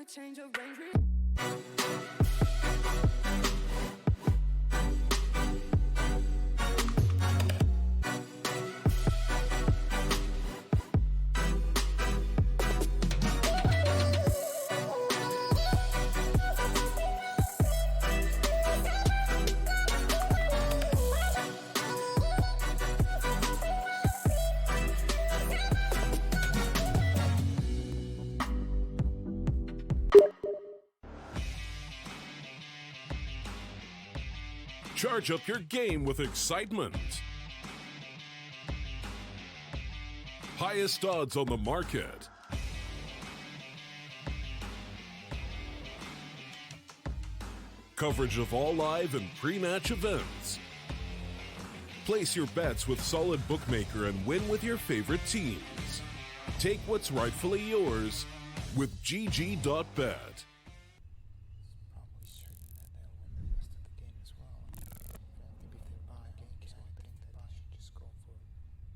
change of range. Charge up your game with excitement. Highest odds on the market. Coverage of all live and pre-match events. Place your bets with Solid Bookmaker and win with your favorite teams. Take what's rightfully yours with GG.bet.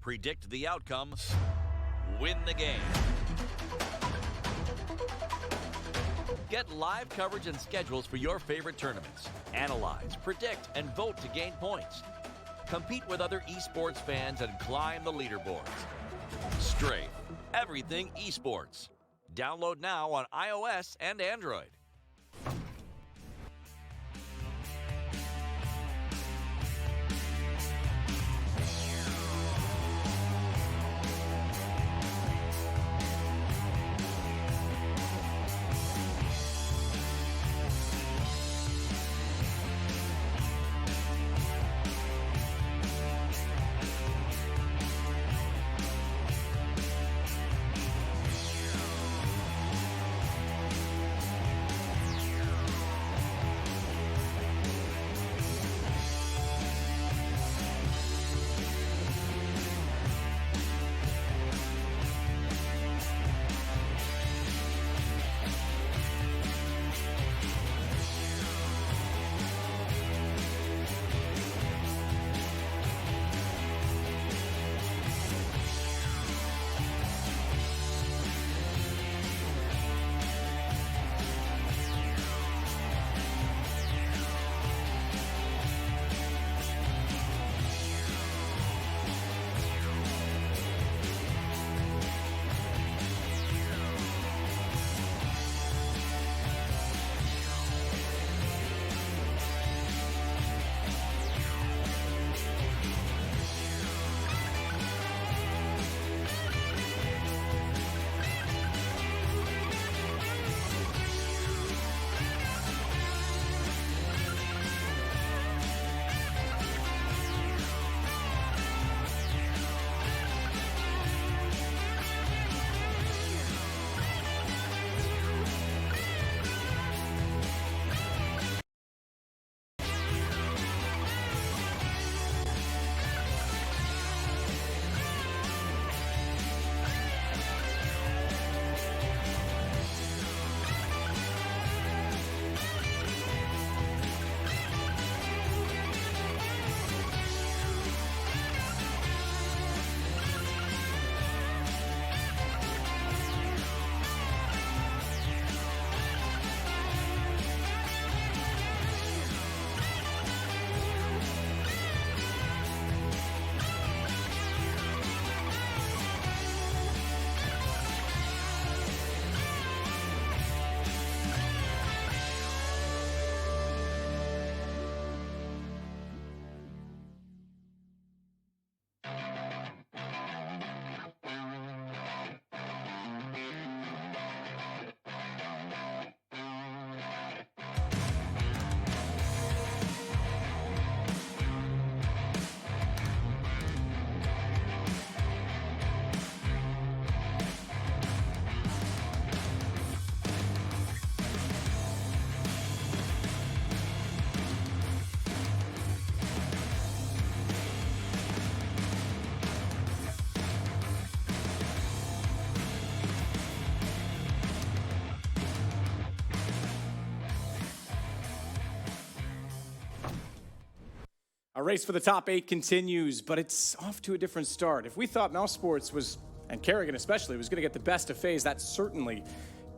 Predict the outcome, win the game. Get live coverage and schedules for your favorite tournaments. Analyze, predict, and vote to gain points. Compete with other esports fans and climb the leaderboards. Strafe, everything esports. Download now on iOS and Android. Our race for the top 8 continues, but it's off to a different start. If we thought Mouse Sports was, and Kerrigan especially, was going to get the best of FaZe, that certainly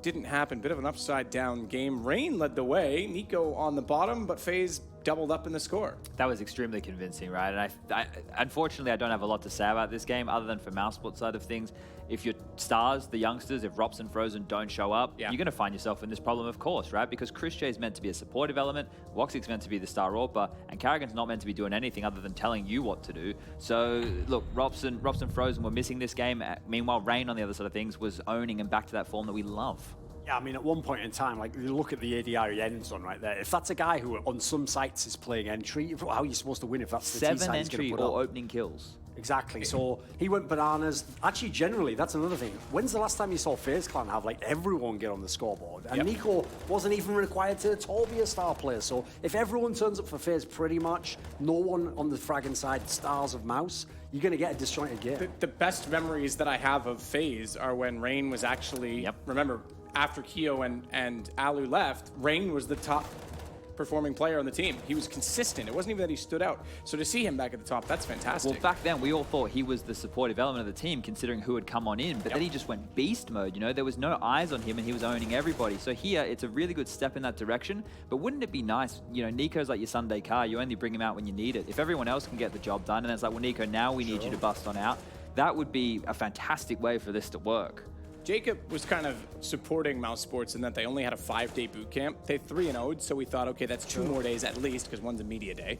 didn't happen. Bit of an upside-down game. Rain led the way. Nico on the bottom, but FaZe doubled up in the score. That was extremely convincing, right? And I unfortunately, I don't have a lot to say about this game other than for Mousesport side of things. If your stars, the youngsters, if Rops and Frozen don't show up, you're going to find yourself in this problem, of course, right? Because Chris J is meant to be a supportive element, Woxic's meant to be the star AWPer, and Carrigan's not meant to be doing anything other than telling you what to do. So, look, Rops and Frozen were missing this game. Meanwhile, Rain, on the other side of things, was owning and back to that form that we love. Yeah, I mean, at one point in time, like, you look at the ADR he ends on right there. If that's a guy who on some sites is playing entry, how are you supposed to win if that's the T 7 side he's entry going to put or up? opening kills. Exactly. So he went bananas. Actually, generally, that's another thing. When's the last time you saw FaZe Clan have like everyone get on the scoreboard? And Nico wasn't even required to at all be a star player. So if everyone turns up for FaZe pretty much, no one on the fragging side stars of Mouse, you're going to get a disjointed game. The best memories that I have of FaZe are when Rain was actually, remember, after Keo and Alu left, Rain was the top performing player on the team. He was consistent. It wasn't even that he stood out. So to see him back at the top, that's fantastic. Well, back then, we all thought he was the supportive element of the team, considering who had come on in. But then he just went beast mode, you know? There was no eyes on him, and he was owning everybody. So here, it's a really good step in that direction. But wouldn't it be nice, you know, Nico's like your Sunday car. You only bring him out when you need it. If everyone else can get the job done, and it's like, well, Nico, now we need you to bust on out. That would be a fantastic way for this to work. Jacob was kind of supporting Mousesports in that they only had a 5-day boot camp. They 3-0'd, so we thought, okay, that's 2 more days at least, because one's a media day.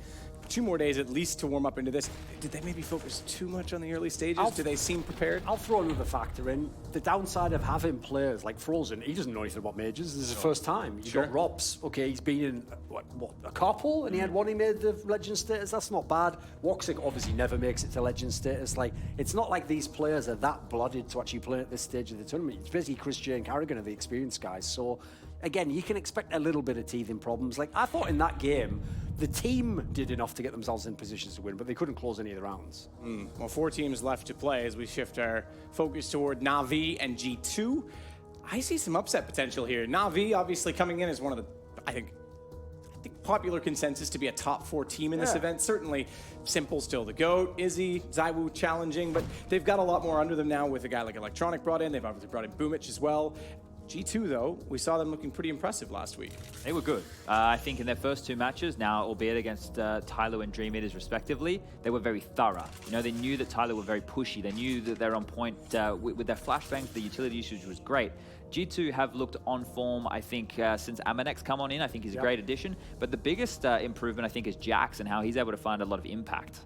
2 more days at least to warm up into this. Did they maybe focus too much on the early stages? Do they seem prepared? I'll throw another factor in. The downside of having players like Frozen, he doesn't know anything about majors. This is his first time. You got Rops. Okay, he's been in, what a couple, and he had one he made the legend status. That's not bad. Woxic obviously never makes it to legend status. Like, it's not like these players are that blooded to actually play at this stage of the tournament. It's basically Chris J and Carrigan are the experienced guys. So, again, you can expect a little bit of teething problems. Like, I thought in that game, the team did enough to get themselves in positions to win, but they couldn't close any of the rounds. Well, 4 teams left to play as we shift our focus toward Na'Vi and G2. I see some upset potential here. Na'Vi obviously coming in as one of the, I think popular consensus to be a top 4 team in this event. Certainly, Simple still the GOAT, Izzy, Zywoo challenging, but they've got a lot more under them now with a guy like Electronic brought in. They've obviously brought in Boomich as well. G2, though, we saw them looking pretty impressive last week. They were good. I think in their first 2 matches, now, albeit against Tyler and Dream Eaters respectively, they were very thorough. You know, they knew that Tyler were very pushy. They knew that they're on point with their flashbangs. The utility usage was great. G2 have looked on form, I think, since Amanex come on in. I think he's a great addition. But the biggest improvement, I think, is Jax and how he's able to find a lot of impact.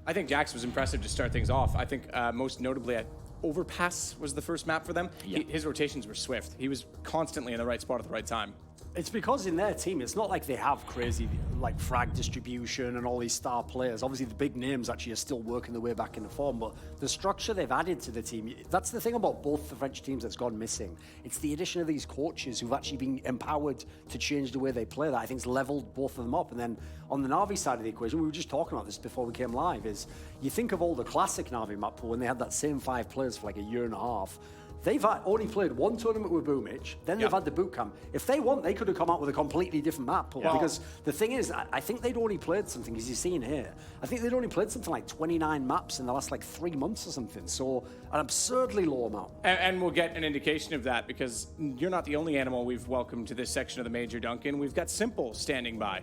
I think Jax was impressive to start things off. I think most notably at Overpass was the first map for them. His rotations were swift. He was constantly in the right spot at the right time. It's because in their team, it's not like they have crazy like frag distribution and all these star players. Obviously, the big names actually are still working their way back into form, but the structure they've added to the team, that's the thing about both the French teams that's gone missing. It's the addition of these coaches who've actually been empowered to change the way they play that I think's leveled both of them up. And then on the Na'Vi side of the equation, we were just talking about this before we came live, is you think of all the classic Na'Vi map pool when they had that same 5 players for like a year and a half. They've only played 1 tournament with Boomich, then they've had the boot camp. If they want, they could have come out with a completely different map pool. Because the thing is, I think they'd only played something, as you're seeing here, I think they'd only played something like 29 maps in the last like 3 months or something. So an absurdly low amount. And we'll get an indication of that because you're not the only animal we've welcomed to this section of the Major, Duncan. We've got Simple standing by.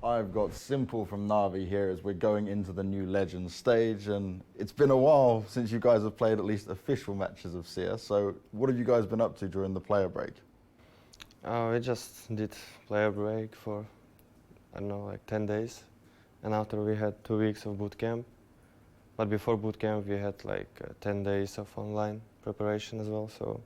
I've got Simple from Na'Vi here as we're going into the new Legends stage, and it's been a while since you guys have played at least official matches of CS, so what have you guys been up to during the player break? We just did player break for, I don't know, like 10 days, and after we had 2 weeks of boot camp, but before boot camp we had like 10 days of online preparation as well, so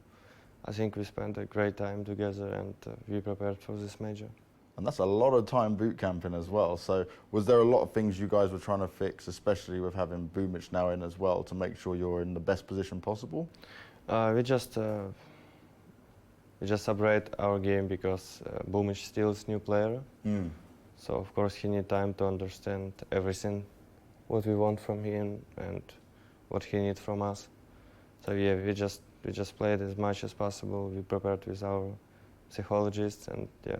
I think we spent a great time together and we prepared for this major. And that's a lot of time boot camping as well. So was there a lot of things you guys were trying to fix, especially with having Boomich now in as well, to make sure you're in the best position possible? We just upgrade our game because Boomich still is new player. So of course he need time to understand everything, what we want from him and what he needs from us. So yeah, we just played as much as possible. We prepared with our psychologists and yeah.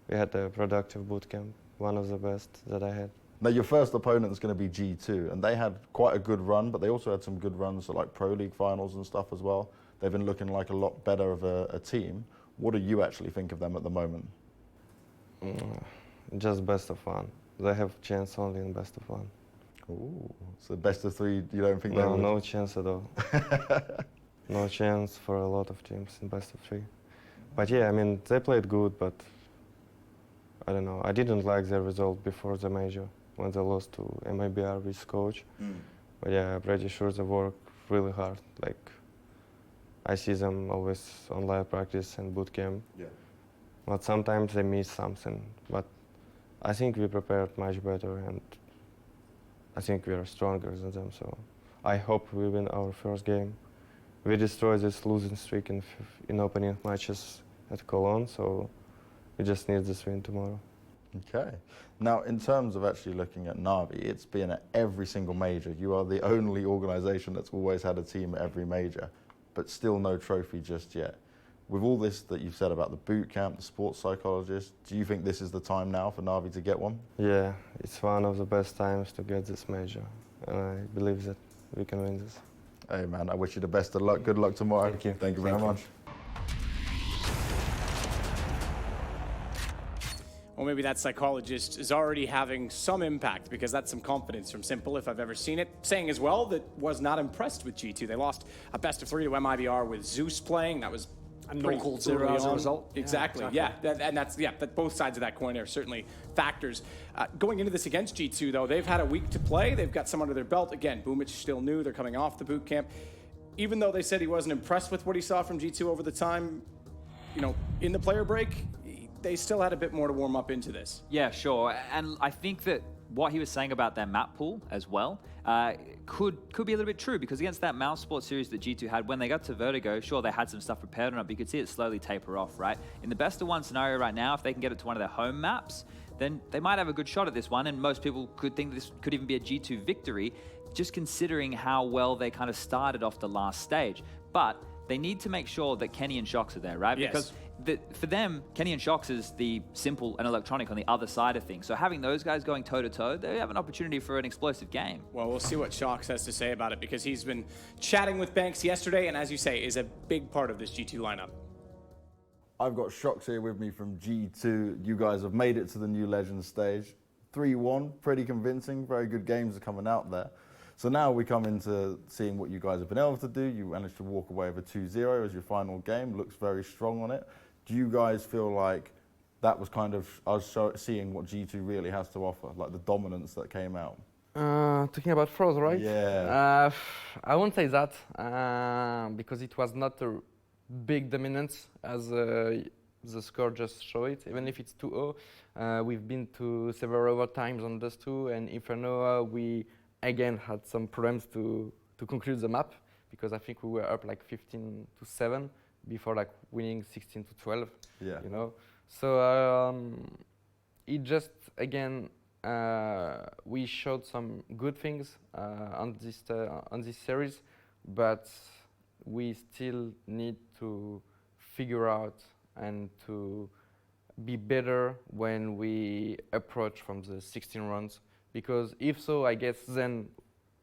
We had a productive boot camp, one of the best that I had. Now your first opponent is going to be G2, and they had quite a good run, but they also had some good runs at like Pro League finals and stuff as well. they've been looking like a lot better of a team. What do you actually think of them at the moment? Just best of one. They have chance only in best of one. Ooh, so best of three, you don't think No, they no chance at all. No chance for a lot of teams in best of three. But yeah, I mean, they played good, but I don't know. I didn't like their result before the major when they lost to MIBR with coach. But yeah, I'm pretty sure they work really hard. Like, I see them always on live practice and boot camp. Yeah. But sometimes they miss something. But I think we prepared much better, and I think we are stronger than them. So I hope we win our first game. We destroy this losing streak in opening matches at Cologne, so we just need this win tomorrow. Okay. Now, in terms of actually looking at Na'Vi, it's been at every single major. You are the only organisation that's always had a team at every major, but still no trophy just yet. With all this that you've said about the boot camp, the sports psychologist, do you think this is the time now for Na'Vi to get one? Yeah, it's one of the best times to get this major, and I believe that we can win this. Hey man, I wish you the best of luck. Good luck tomorrow. Thank you. Thank you very much. Well, maybe that psychologist is already having some impact, because that's some confidence from Simple, if I've ever seen it. Saying as well that was not impressed with G2. They lost a best of 3 to MIBR with Zeus playing. That was and no cold zero as a result. Exactly. Yeah. But both sides of that coin are certainly factors. Going into this against G2, though, they've had a week to play. They've got some under their belt. Again, Boomic still new. They're coming off the boot camp. Even though they said he wasn't impressed with what he saw from G2 over the time, in the player break, they still had a bit more to warm up into this. Yeah, sure. And I think that what he was saying about their map pool as well could be a little bit true, because against that Mouse Sports series that G2 had, when they got to Vertigo, sure, they had some stuff prepared on it, but you could see it slowly taper off, right? In the best of one scenario right now, if they can get it to one of their home maps, then they might have a good shot at this one, and most people could think this could even be a G2 victory, just considering how well they kind of started off the last stage. But they need to make sure that Kenny and Shox are there, right? Yes. Because for them, Kenny and Shox is the Simple and Electronic on the other side of things. So having those guys going toe-to-toe, they have an opportunity for an explosive game. Well, we'll see what Shox has to say about it, because he's been chatting with Banks yesterday, and as you say, is a big part of this G2 lineup. I've got Shox here with me from G2. You guys have made it to the new Legends stage. 3-1, pretty convincing. Very good games are coming out there. So now we come into seeing what you guys have been able to do. You managed to walk away with a 2-0 as your final game. Looks very strong on it. Do you guys feel like that was kind of us seeing what G2 really has to offer, like the dominance that came out? Talking about Froze, right? Yeah. I won't say that because it was not a big dominance as the score just showed it. Even if it's 2-0, we've been to several overtimes on those two, and Inferno, we again had some problems to conclude the map, because I think we were up like 15-7 before like winning 16-12. Yeah. So it just again we showed some good things on this series, but we still need to figure out and to be better when we approach from the 16 rounds. Because if so, I guess then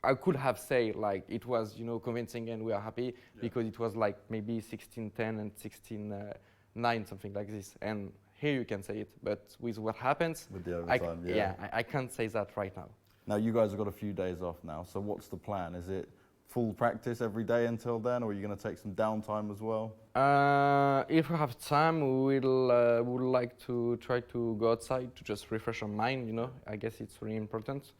I could have said like it was convincing and we are happy, because it was like maybe 16-10 and 16-9, something like this. And here you can say it, but with what happens, with the overtime, I can't say that right now. Now you guys have got a few days off now, so what's the plan? Is it full practice every day until then, or are you going to take some downtime as well? If we have time, we would like to try to go outside to just refresh our mind. I guess it's really important.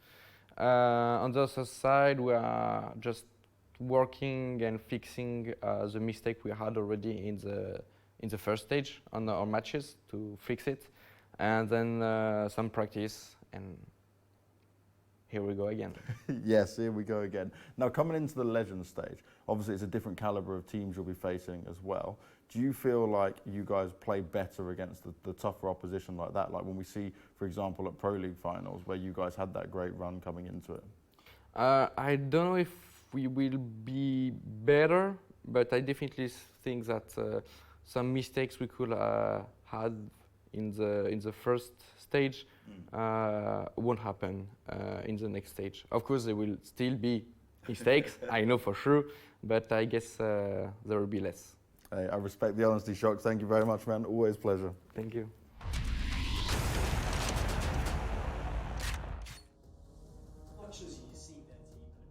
On the other side, we are just working and fixing the mistake we had already in the first stage on our matches, to fix it, and then some practice, and here we go again. Yes, here we go again. Now, coming into the Legends stage, obviously it's a different caliber of teams you'll be facing as well. Do you feel like you guys play better against the tougher opposition like that? Like when we see, for example, at Pro League finals, where you guys had that great run coming into it? I don't know if we will be better, but I definitely think that some mistakes we could had in the first stage won't happen in the next stage. Of course, there will still be mistakes, I know for sure, but I guess there will be less. Hey, I respect the honesty, Shocks. Thank you very much, man. Always a pleasure. Thank you.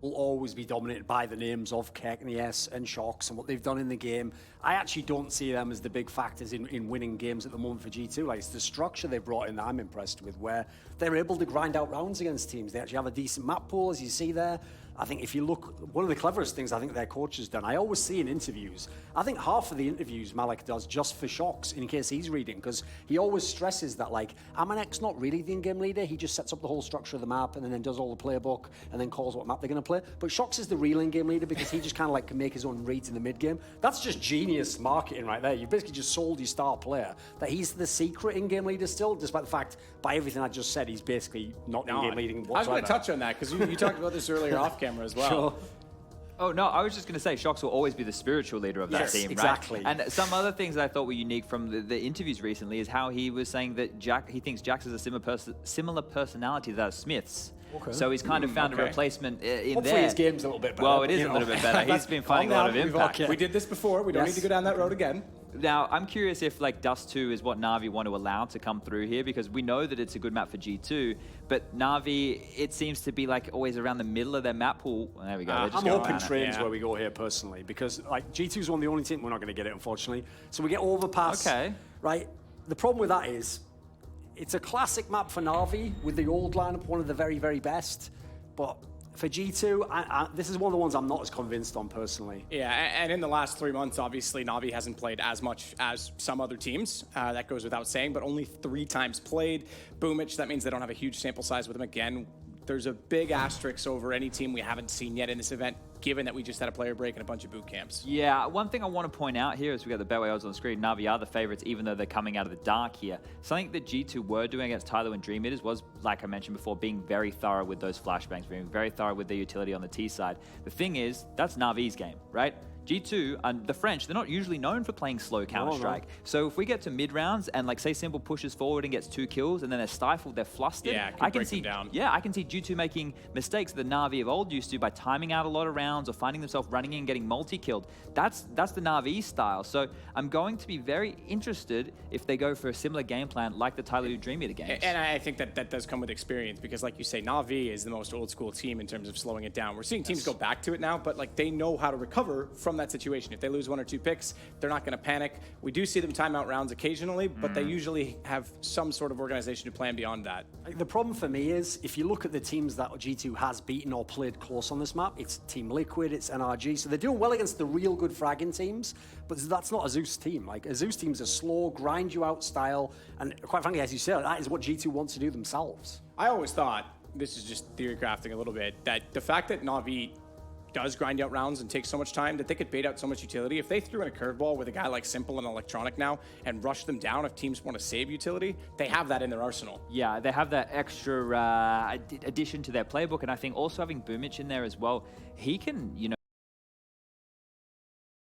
Will always be dominated by the names of Keknies and Shocks and what they've done in the game. I actually don't see them as the big factors in winning games at the moment for G2. Like, it's the structure they've brought in that I'm impressed with, where they're able to grind out rounds against teams. They actually have a decent map pool, as you see there. I think if you look, one of the cleverest things I think their coach has done, I always see in interviews, I think half of the interviews Malik does just for Shocks, in case he's reading, because he always stresses that, like, Amanek's not really the in-game leader. He just sets up the whole structure of the map and then does all the playbook and then calls what map they're going to play. But Shocks is the real in-game leader because he just kind of like can make his own reads in the mid-game. That's just genius marketing right there. You basically just sold your star player that he's the secret in-game leader still, despite the fact, by everything I just said, he's basically not in-game leading whatsoever. I was going to touch on that because you talked about this earlier off camera as well. Sure. Oh, no, I was just going to say Shocks will always be the spiritual leader of that team, right? Exactly. And some other things that I thought were unique from the interviews recently is how he was saying that he thinks Jax is a similar personality to that of Smith's. Okay. So he's kind of found a replacement in Hopefully there. his game's a little bit better. Well, it is a little bit better. He's been finding a lot of impact. We did this before. We don't need to go down that road again. Now, I'm curious if like Dust 2 is what Na'Vi want to allow to come through here, because we know that it's a good map for G2, but Na'Vi, it seems to be like always around the middle of their map pool. Well, there we go. I'm hoping trains where we go here personally, because like G2's one of the only team, we're not going to get it unfortunately. So we get overpass. Okay. Right. The problem with that is, it's a classic map for Na'Vi with the old lineup, one of the very, very best. But for G2, this is one of the ones I'm not as convinced on personally. Yeah, and in the last 3 months, obviously, Na'Vi hasn't played as much as some other teams. That goes without saying, but only 3 times played. Boomich, that means they don't have a huge sample size with them again. There's a big asterisk over any team we haven't seen yet in this event, given that we just had a player break and a bunch of boot camps. Yeah, one thing I want to point out here is we got the Betway odds on the screen. Na'Vi are the favorites, even though they're coming out of the dark here. Something that G2 were doing against Tyler and Dream Eaters was, like I mentioned before, being very thorough with those flashbangs, being very thorough with their utility on the T side. The thing is, that's Na'Vi's game, right? G2 and the French, they're not usually known for playing slow Counter-Strike. So if we get to mid-rounds and like say Simple pushes forward and gets 2 kills and then they're stifled, they're flustered, I can see G2 making mistakes that the Na'Vi of old used to by timing out a lot of rounds or finding themselves running in and getting multi-killed. That's the Na'Vi style. So I'm going to be very interested if they go for a similar game plan like the Tyler Dream Eater games. And I think that does come with experience because like you say, Na'Vi is the most old school team in terms of slowing it down. We're seeing teams go back to it now, but like they know how to recover from that situation. If they lose 1 or 2 picks, they're not going to panic. We do see them time out rounds occasionally, but they usually have some sort of organization to plan beyond that. The problem for me is, if you look at the teams that G2 has beaten or played close on this map, it's Team Liquid, it's NRG, so they're doing well against the real good fragging teams, but that's not a Zeus team. Like, a Zeus team's a slow, grind you out style, and quite frankly, as you said, that is what G2 wants to do themselves. I always thought, this is just theory crafting a little bit, that the fact that Na'Vi does grind out rounds and take so much time that they could bait out so much utility. If they threw in a curveball with a guy like Simple and Electronic now and rush them down if teams want to save utility, they have that in their arsenal. Yeah, they have that extra addition to their playbook, and I think also having Boomich in there as well, he can, you know,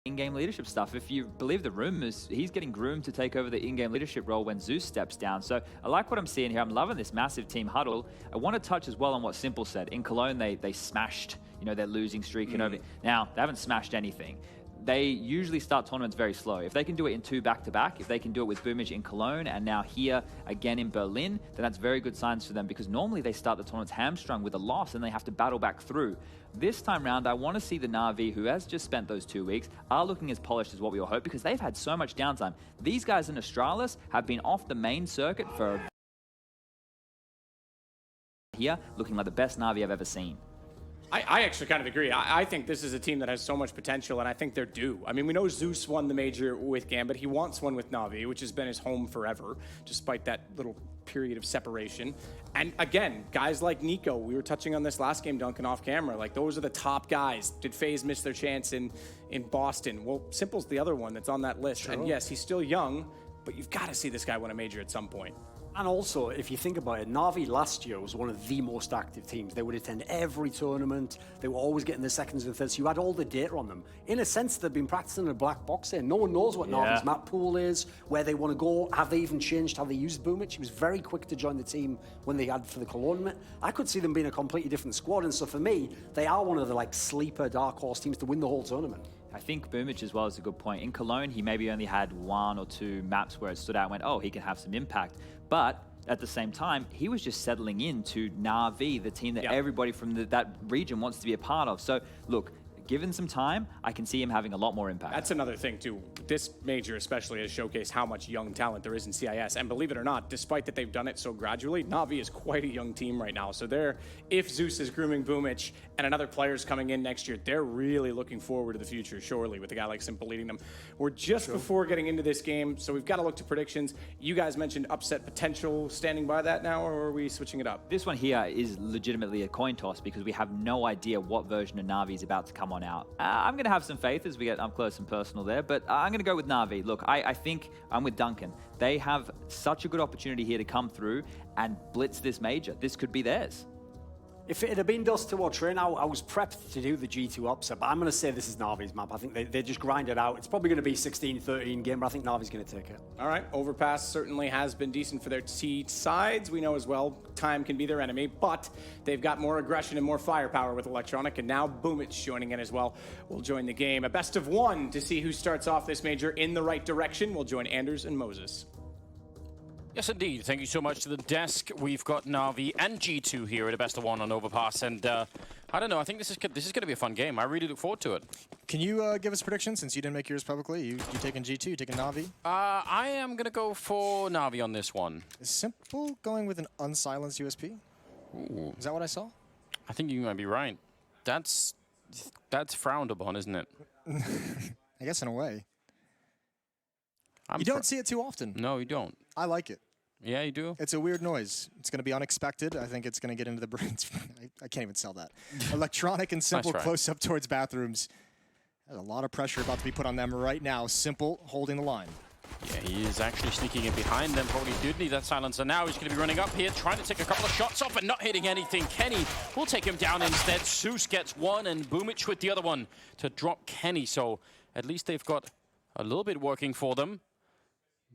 in-game leadership stuff. If you believe the rumors, he's getting groomed to take over the in-game leadership role when Zeus steps down. So I like what I'm seeing here. I'm loving this massive team huddle. I want to touch as well on what Simple said. In Cologne, they smashed, you know, their losing streak and over. Now, they haven't smashed anything. They usually start tournaments very slow. If they can do it in 2 back-to-back, if they can do it with Boomich in Cologne and now here again in Berlin, then that's very good signs for them because normally they start the tournaments hamstrung with a loss and they have to battle back through. This time round, I want to see the Na'Vi, who has just spent those 2 weeks, are looking as polished as what we all hope because they've had so much downtime. These guys in Astralis have been off the main circuit for here, looking like the best Na'Vi I've ever seen. I actually kind of agree. I think this is a team that has so much potential, and I think they're due. I mean, we know Zeus won the major with Gambit. He wants one with Na'Vi, which has been his home forever, despite that little period of separation. And again, guys like Nico, we were touching on this last game, Duncan, off camera. Like, those are the top guys. Did FaZe miss their chance in Boston? Well, Simple's the other one that's on that list. Sure. And yes, he's still young, but you've got to see this guy win a major at some point. And also, if you think about it, Na'Vi last year was one of the most active teams. They would attend every tournament. They were always getting the seconds and thirds. So you had all the data on them. In a sense, they've been practicing in a black box here. No one knows what Na'Vi's map pool is, where they want to go. Have they even changed how they use Boomich? He was very quick to join the team when they had for the Cologne. I could see them being a completely different squad. And so for me, they are one of the like sleeper dark horse teams to win the whole tournament. I think Boomich as well is a good point. In Cologne, he maybe only had 1 or 2 maps where it stood out and went, oh, he can have some impact. But at the same time, he was just settling into Na'Vi, the team that everybody from that region wants to be a part of. So, look, given some time, I can see him having a lot more impact. That's another thing, too. This major especially has showcased how much young talent there is in CIS. And believe it or not, despite that they've done it so gradually, Na'Vi is quite a young team right now. So if Zeus is grooming Boomich and another player's coming in next year, they're really looking forward to the future, surely, with a guy like Simple leading them. We're just before getting into this game, so we've got to look to predictions. You guys mentioned upset potential. Standing by that now, or are we switching it up? This one here is legitimately a coin toss because we have no idea what version of Na'Vi is about to come on out. I'm going to have some faith as we get up close and personal there, but I'm going to go with Na'Vi. Look, I think I'm with Duncan. They have such a good opportunity here to come through and blitz this major. This could be theirs. If it had been Dust 2 or Train, I was prepped to do the G2 upset, but I'm going to say this is Na'Vi's map. I think they just grind it out. It's probably going to be 16-13 game, but I think Na'Vi's going to take it. All right, Overpass certainly has been decent for their sides. We know as well time can be their enemy, but they've got more aggression and more firepower with Electronic, and now Boomich joining in as well will join the game. A best of 1 to see who starts off this major in the right direction. We'll join Anders and Moses. Yes, indeed. Thank you so much to the desk. We've got Na'Vi and G2 here at a best of 1 on Overpass, and I don't know. I think this is going to be a fun game. I really look forward to it. Can you give us a prediction since you didn't make yours publicly? You taking G2? You taking Na'Vi? I am going to go for Na'Vi on this one. Is Simple going with an unsilenced USP? Ooh. Is that what I saw? I think you might be right. That's frowned upon, isn't it? I guess in a way. You don't see it too often. No, you don't. I like it. Yeah, you do? It's a weird noise. It's going to be unexpected. I think it's going to get into the brains. I can't even sell that. Electronic and Simple Nice try. close up towards bathrooms. There's a lot of pressure about to be put on them right now. Simple holding the line. Yeah, he is actually sneaking in behind them. Probably did need that silencer. Now he's going to be running up here, trying to take a couple of shots off and not hitting anything. Kenny will take him down instead. Zeus gets one and Boomich with the other one to drop Kenny. So at least they've got a little bit working for them.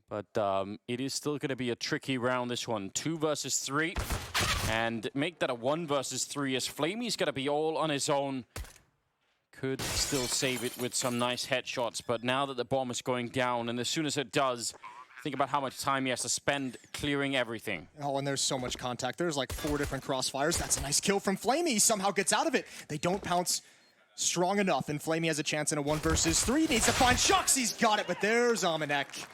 But it is still going to be a tricky round, this one. 2 versus 3. And make that a 1 versus 3 as Flamey's going to be all on his own. Could still save it with some nice headshots. But now that the bomb is going down, and as soon as it does, think about how much time he has to spend clearing everything. Oh, and there's so much contact. There's like 4 different crossfires. That's a nice kill from Flamey. He somehow gets out of it. They don't pounce strong enough, and Flamey has a chance in a 1 versus 3. Needs to find Shux. He's got it, but there's Amanek.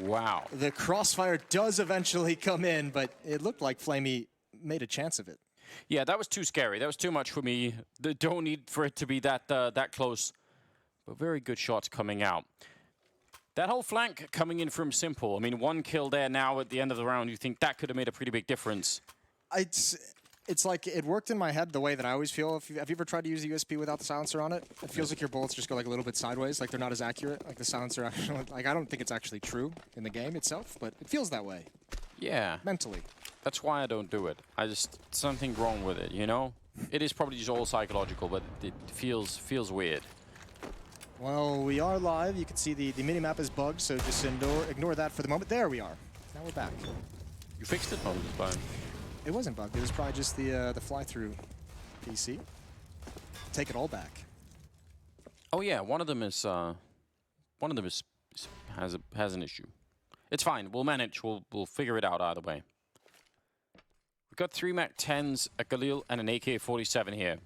Wow. The crossfire does eventually come in, but it looked like Flamey made a chance of it. Yeah, that was too scary. That was too much for me. Don't need for it to be that close. But very good shots coming out. That whole flank coming in from Simple. I mean, 1 kill there now at the end of the round. You think that could have made a pretty big difference? It's like it worked in my head the way that I always feel. Have you ever tried to use the USP without the silencer on it? It feels like your bullets just go like a little bit sideways, like they're not as accurate. Like the silencer actually, like I don't think it's actually true in the game itself, but it feels that way. Yeah. Mentally. That's why I don't do it. Something wrong with it, you know? It is probably just all psychological, but it feels weird. Well, we are live. You can see the minimap is bugged, so just ignore that for the moment. There we are. Now we're back. You fixed it? No, it's fine. It wasn't bugged. It was probably just the fly-through PC. Take it all back. Oh yeah, one of them has an issue. It's fine. We'll manage. We'll figure it out either way. We've got 3 MAC-10s, a Galil, and an AK-47 here.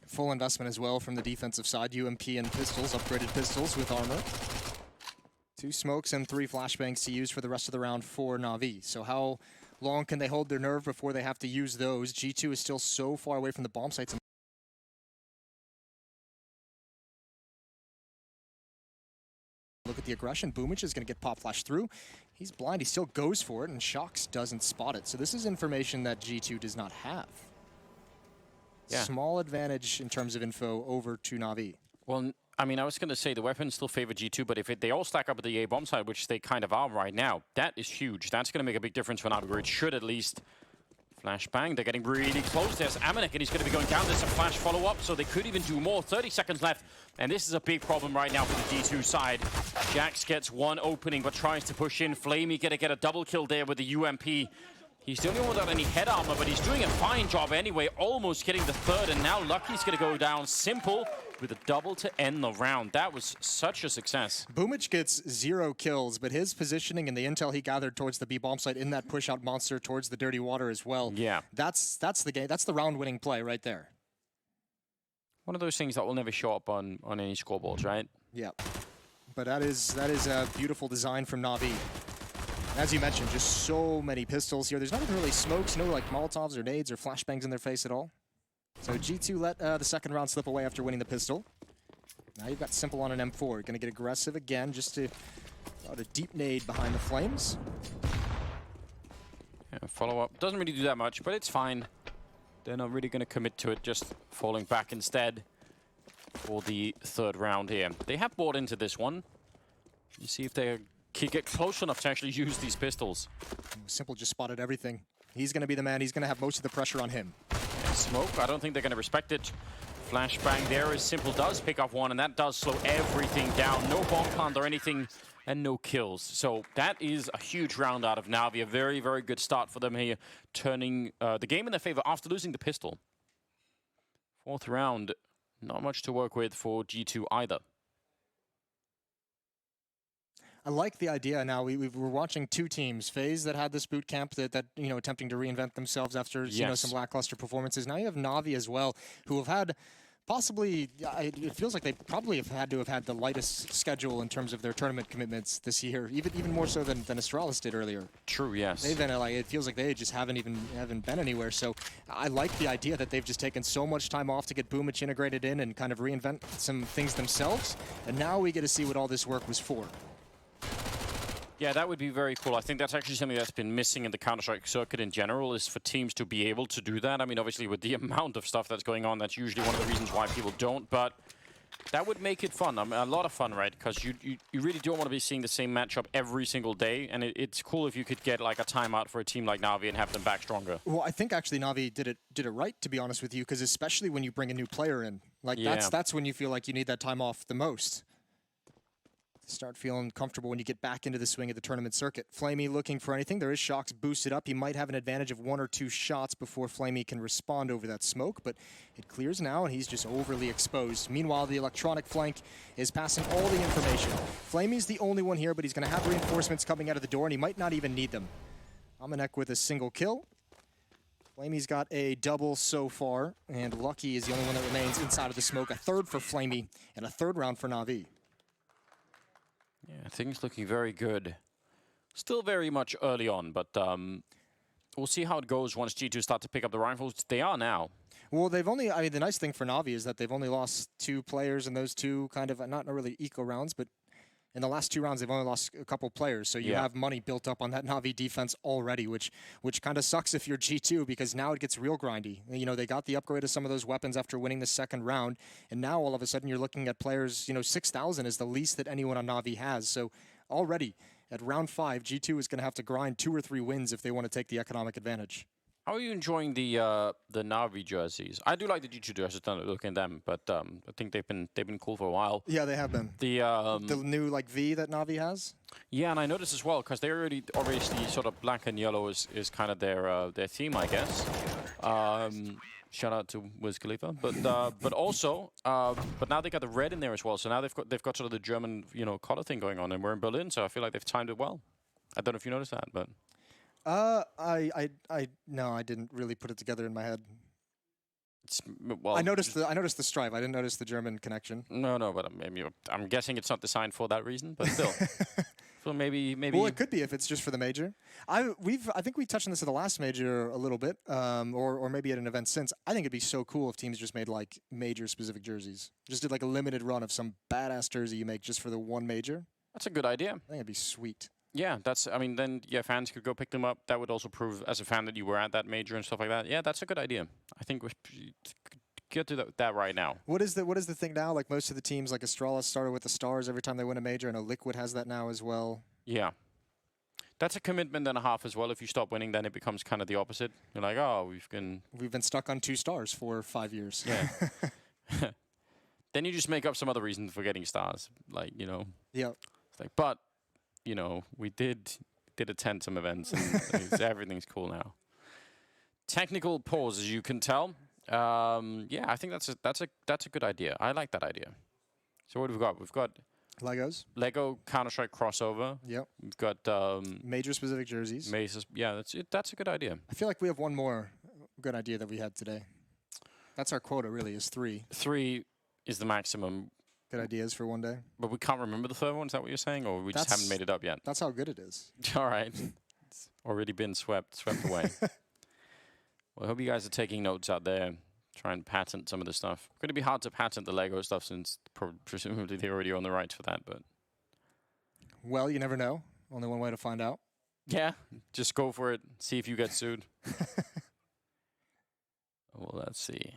Full investment as well from the defensive side. UMP and pistols, upgraded pistols with armor. 2 smokes and 3 flashbangs to use for the rest of the round for Na'Vi. So how long can they hold their nerve before they have to use those? G2 is still so far away from the bomb sites. Look at the aggression. Boomich is going to get pop flash through. He's blind. He still goes for it, and Shox doesn't spot it. So this is information that G2 does not have. Yeah. Small advantage in terms of info over to Na'Vi. Well, I mean, I was going to say the weapons still favor G2, but if they all stack up at the A bomb side, which they kind of are right now, that is huge. That's going to make a big difference for Navi, or it should at least. Flashbang, they're getting really close. There's Amanek, and he's going to be going down. There's a flash follow-up, so they could even do more. 30 seconds left, and this is a big problem right now for the G2 side. Jax gets one opening, but tries to push in. Flamey going to get a double kill there with the UMP. He's the only one without any head armor, but he's doing a fine job anyway, almost getting the third, and now Lucky's going to go down. Simple with a double to end the round. That was such a success. Boomich gets 0 kills, but his positioning and the intel he gathered towards the B bomb site in that push-out monster towards the dirty water as well. Yeah. That's the game. That's the round-winning play right there. One of those things that will never show up on any scoreboards, right? Yeah. But that is a beautiful design from Na'Vi. As you mentioned, just so many pistols here. There's not even really smokes, no like Molotovs or nades or flashbangs in their face at all. So G2 let the second round slip away after winning the pistol. Now you've got Simple on an M4. Gonna get aggressive again just to put a deep nade behind the flames. Yeah, follow-up. Doesn't really do that much, but it's fine. They're not really gonna commit to it, just falling back instead for the third round here. They have bought into this one. You see if they can get close enough to actually use these pistols. Simple just spotted everything. He's gonna be the man. He's gonna have most of the pressure on him. Smoke, I don't think they're going to respect it. Flashbang there as Simple does pick up one, and that does slow everything down. No bomb plant or anything, and no kills. So that is a huge round out of Na'Vi. A very, very good start for them here, turning the game in their favor after losing the pistol. Fourth round, not much to work with for G2 either. I like the idea now. We're watching two teams, FaZe that had this boot camp that you know, attempting to reinvent themselves after you know, some lackluster performances. Now you have Na'Vi as well, who have had possibly, it feels like they probably have had the lightest schedule in terms of their tournament commitments this year, even more so than Astralis did earlier. True, yes. They've been like, it feels like they just haven't been anywhere. So I like the idea that they've just taken so much time off to get Boomich integrated in and kind of reinvent some things themselves. And now we get to see what all this work was for. Yeah, that would be very cool. I think that's actually something that's been missing in the Counter-Strike circuit in general, is for teams to be able to do that. I mean, obviously, with the amount of stuff that's going on, that's usually one of the reasons why people don't, but that would make it fun. I mean, a lot of fun, right? Because you really don't want to be seeing the same matchup every single day, and it's cool if you could get like a timeout for a team like Na'Vi and have them back stronger. Well, I think actually Na'Vi did it right, to be honest with you, because especially when you bring a new player in, like that's when you feel like you need that time off the most. Start feeling comfortable when you get back into the swing of the tournament circuit. Flamey looking for anything. There is Shox boosted up. He might have an advantage of 1 or 2 shots before Flamey can respond over that smoke, but it clears now, and he's just overly exposed. Meanwhile, the electronic flank is passing all the information. Flamey's the only one here, but he's going to have reinforcements coming out of the door, and he might not even need them. Amanek with a single kill. Flamey's got a double so far, and Lucky is the only one that remains inside of the smoke. A third for Flamey, and a third round for Na'Vi. Yeah, things looking very good. Still very much early on, but we'll see how it goes once G2 start to pick up the rifles. They are now. Well, they've only, I mean, the nice thing for Na'Vi is that they've only lost 2 players in those 2 kind of, not really eco rounds, but in the last 2 rounds, they've only lost a couple players. So you have money built up on that Na'Vi defense already, which kind of sucks if you're G2, because now it gets real grindy. You know, they got the upgrade of some of those weapons after winning the second round, and now all of a sudden you're looking at players, you know, 6,000 is the least that anyone on Na'Vi has. So already at round 5, G2 is going to have to grind 2 or 3 wins if they want to take the economic advantage. How are you enjoying the Na'Vi jerseys? I do like the G2 jerseys. Don't look at them, but I think they've been cool for a while. Yeah, they have been. The new like V that Na'Vi has. Yeah, and I noticed as well, because they already obviously sort of black and yellow is kind of their theme, I guess. Shout out to Wiz Khalifa, but also but now they got the red in there as well. So now they've got sort of the German color thing going on, and we're in Berlin, so I feel like they've timed it well. I don't know if you noticed that, but. No, I didn't really put it together in my head. Well, I noticed the stripe. I didn't notice the German connection. No, but maybe I'm guessing it's not designed for that reason, but still. So maybe. Well, it could be if it's just for the major. I think we touched on this at the last major a little bit, or maybe at an event since. I think it'd be so cool if teams just made like major specific jerseys. Just did like a limited run of some badass jersey you make just for the one major. That's a good idea. I think it'd be sweet. Yeah, then fans could go pick them up. That would also prove as a fan that you were at that major and stuff like that. Yeah, that's a good idea. I think we get to that right now. What is the thing now? Like most of the teams, like Astralis started with the stars every time they win a major. I know Liquid has that now as well. Yeah. That's a commitment and a half as well. If you stop winning, then it becomes kind of the opposite. You're like, oh, we've been stuck on 2 stars for 5 years. Yeah. Then you just make up some other reason for getting stars, like, you know. Yeah. It's like, but, you know, we did attend some events, and everything's cool now. Technical pause, as you can tell. Yeah, I think that's a good idea. I like that idea. So what have we got? We've got Legos. Lego Counter-Strike crossover. Yep. We've got major-specific jerseys. Yeah, that's a good idea. I feel like we have one more good idea that we had today. That's our quota, really, is 3. 3 is the maximum. Good ideas for one day. But we can't remember the third one, is that what you're saying? Or we just haven't made it up yet? That's how good it is. All right. It's already been swept away. Well, I hope you guys are taking notes out there. Try and patent some of the stuff. It's going to be hard to patent the Lego stuff since presumably they already own the rights for that, but... Well, you never know. Only one way to find out. Yeah, just go for it. See if you get sued. Well, let's see.